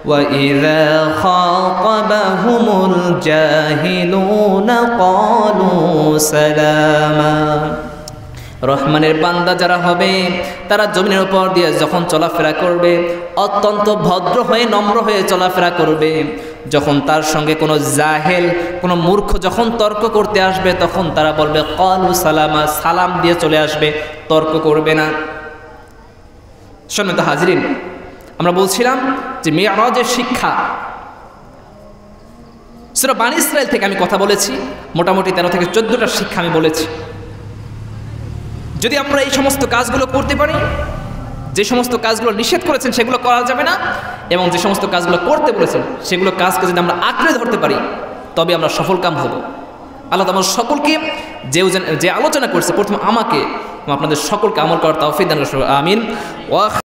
ওয়া ইযা খাতাবাহুমুল জাহিলুনা ক্বালু সালামা। রহমানের বান্দা যারা হবে তারা জমিনের উপর দিয়ে যখন চলাফেরা করবে অত্যন্ত ভদ্র হয়ে নম্র হয়ে চলাফেরা করবে। যখন তার সঙ্গে কোনো জাহেল কোনো মূর্খ যখন তর্ক করতে আসবে তখন তারা বলবে ক্বালু সালামা, সালাম দিয়ে চলে আসবে, তর্ক করবে না। সম্মানিত হাজিরিন, আমরা বলছিলাম যে মিরাজের শিক্ষা সূরা বানী ইসরাঈল থেকে আমি কথা বলেছি, মোটামুটি 13 থেকে 14টা শিক্ষা আমি বলেছি। যদি আমরা এই সমস্ত কাজগুলো করতে পারি, যে সমস্ত কাজগুলো নিষেধ করেছেন সেগুলো করা যাবে না, এবং যে সমস্ত কাজগুলো করতে বলেছেন সেগুলো কাজকে যদি আমরা আঁকড়ে ধরতে পারি তবে আমরা সফলকাম হব। আল্লাহ আমার সকলকে যে আলোচনা করছে প্রথম আমাকে আপনাদের সকলকে আমল করার তৌফিক দান করুন। আমিন।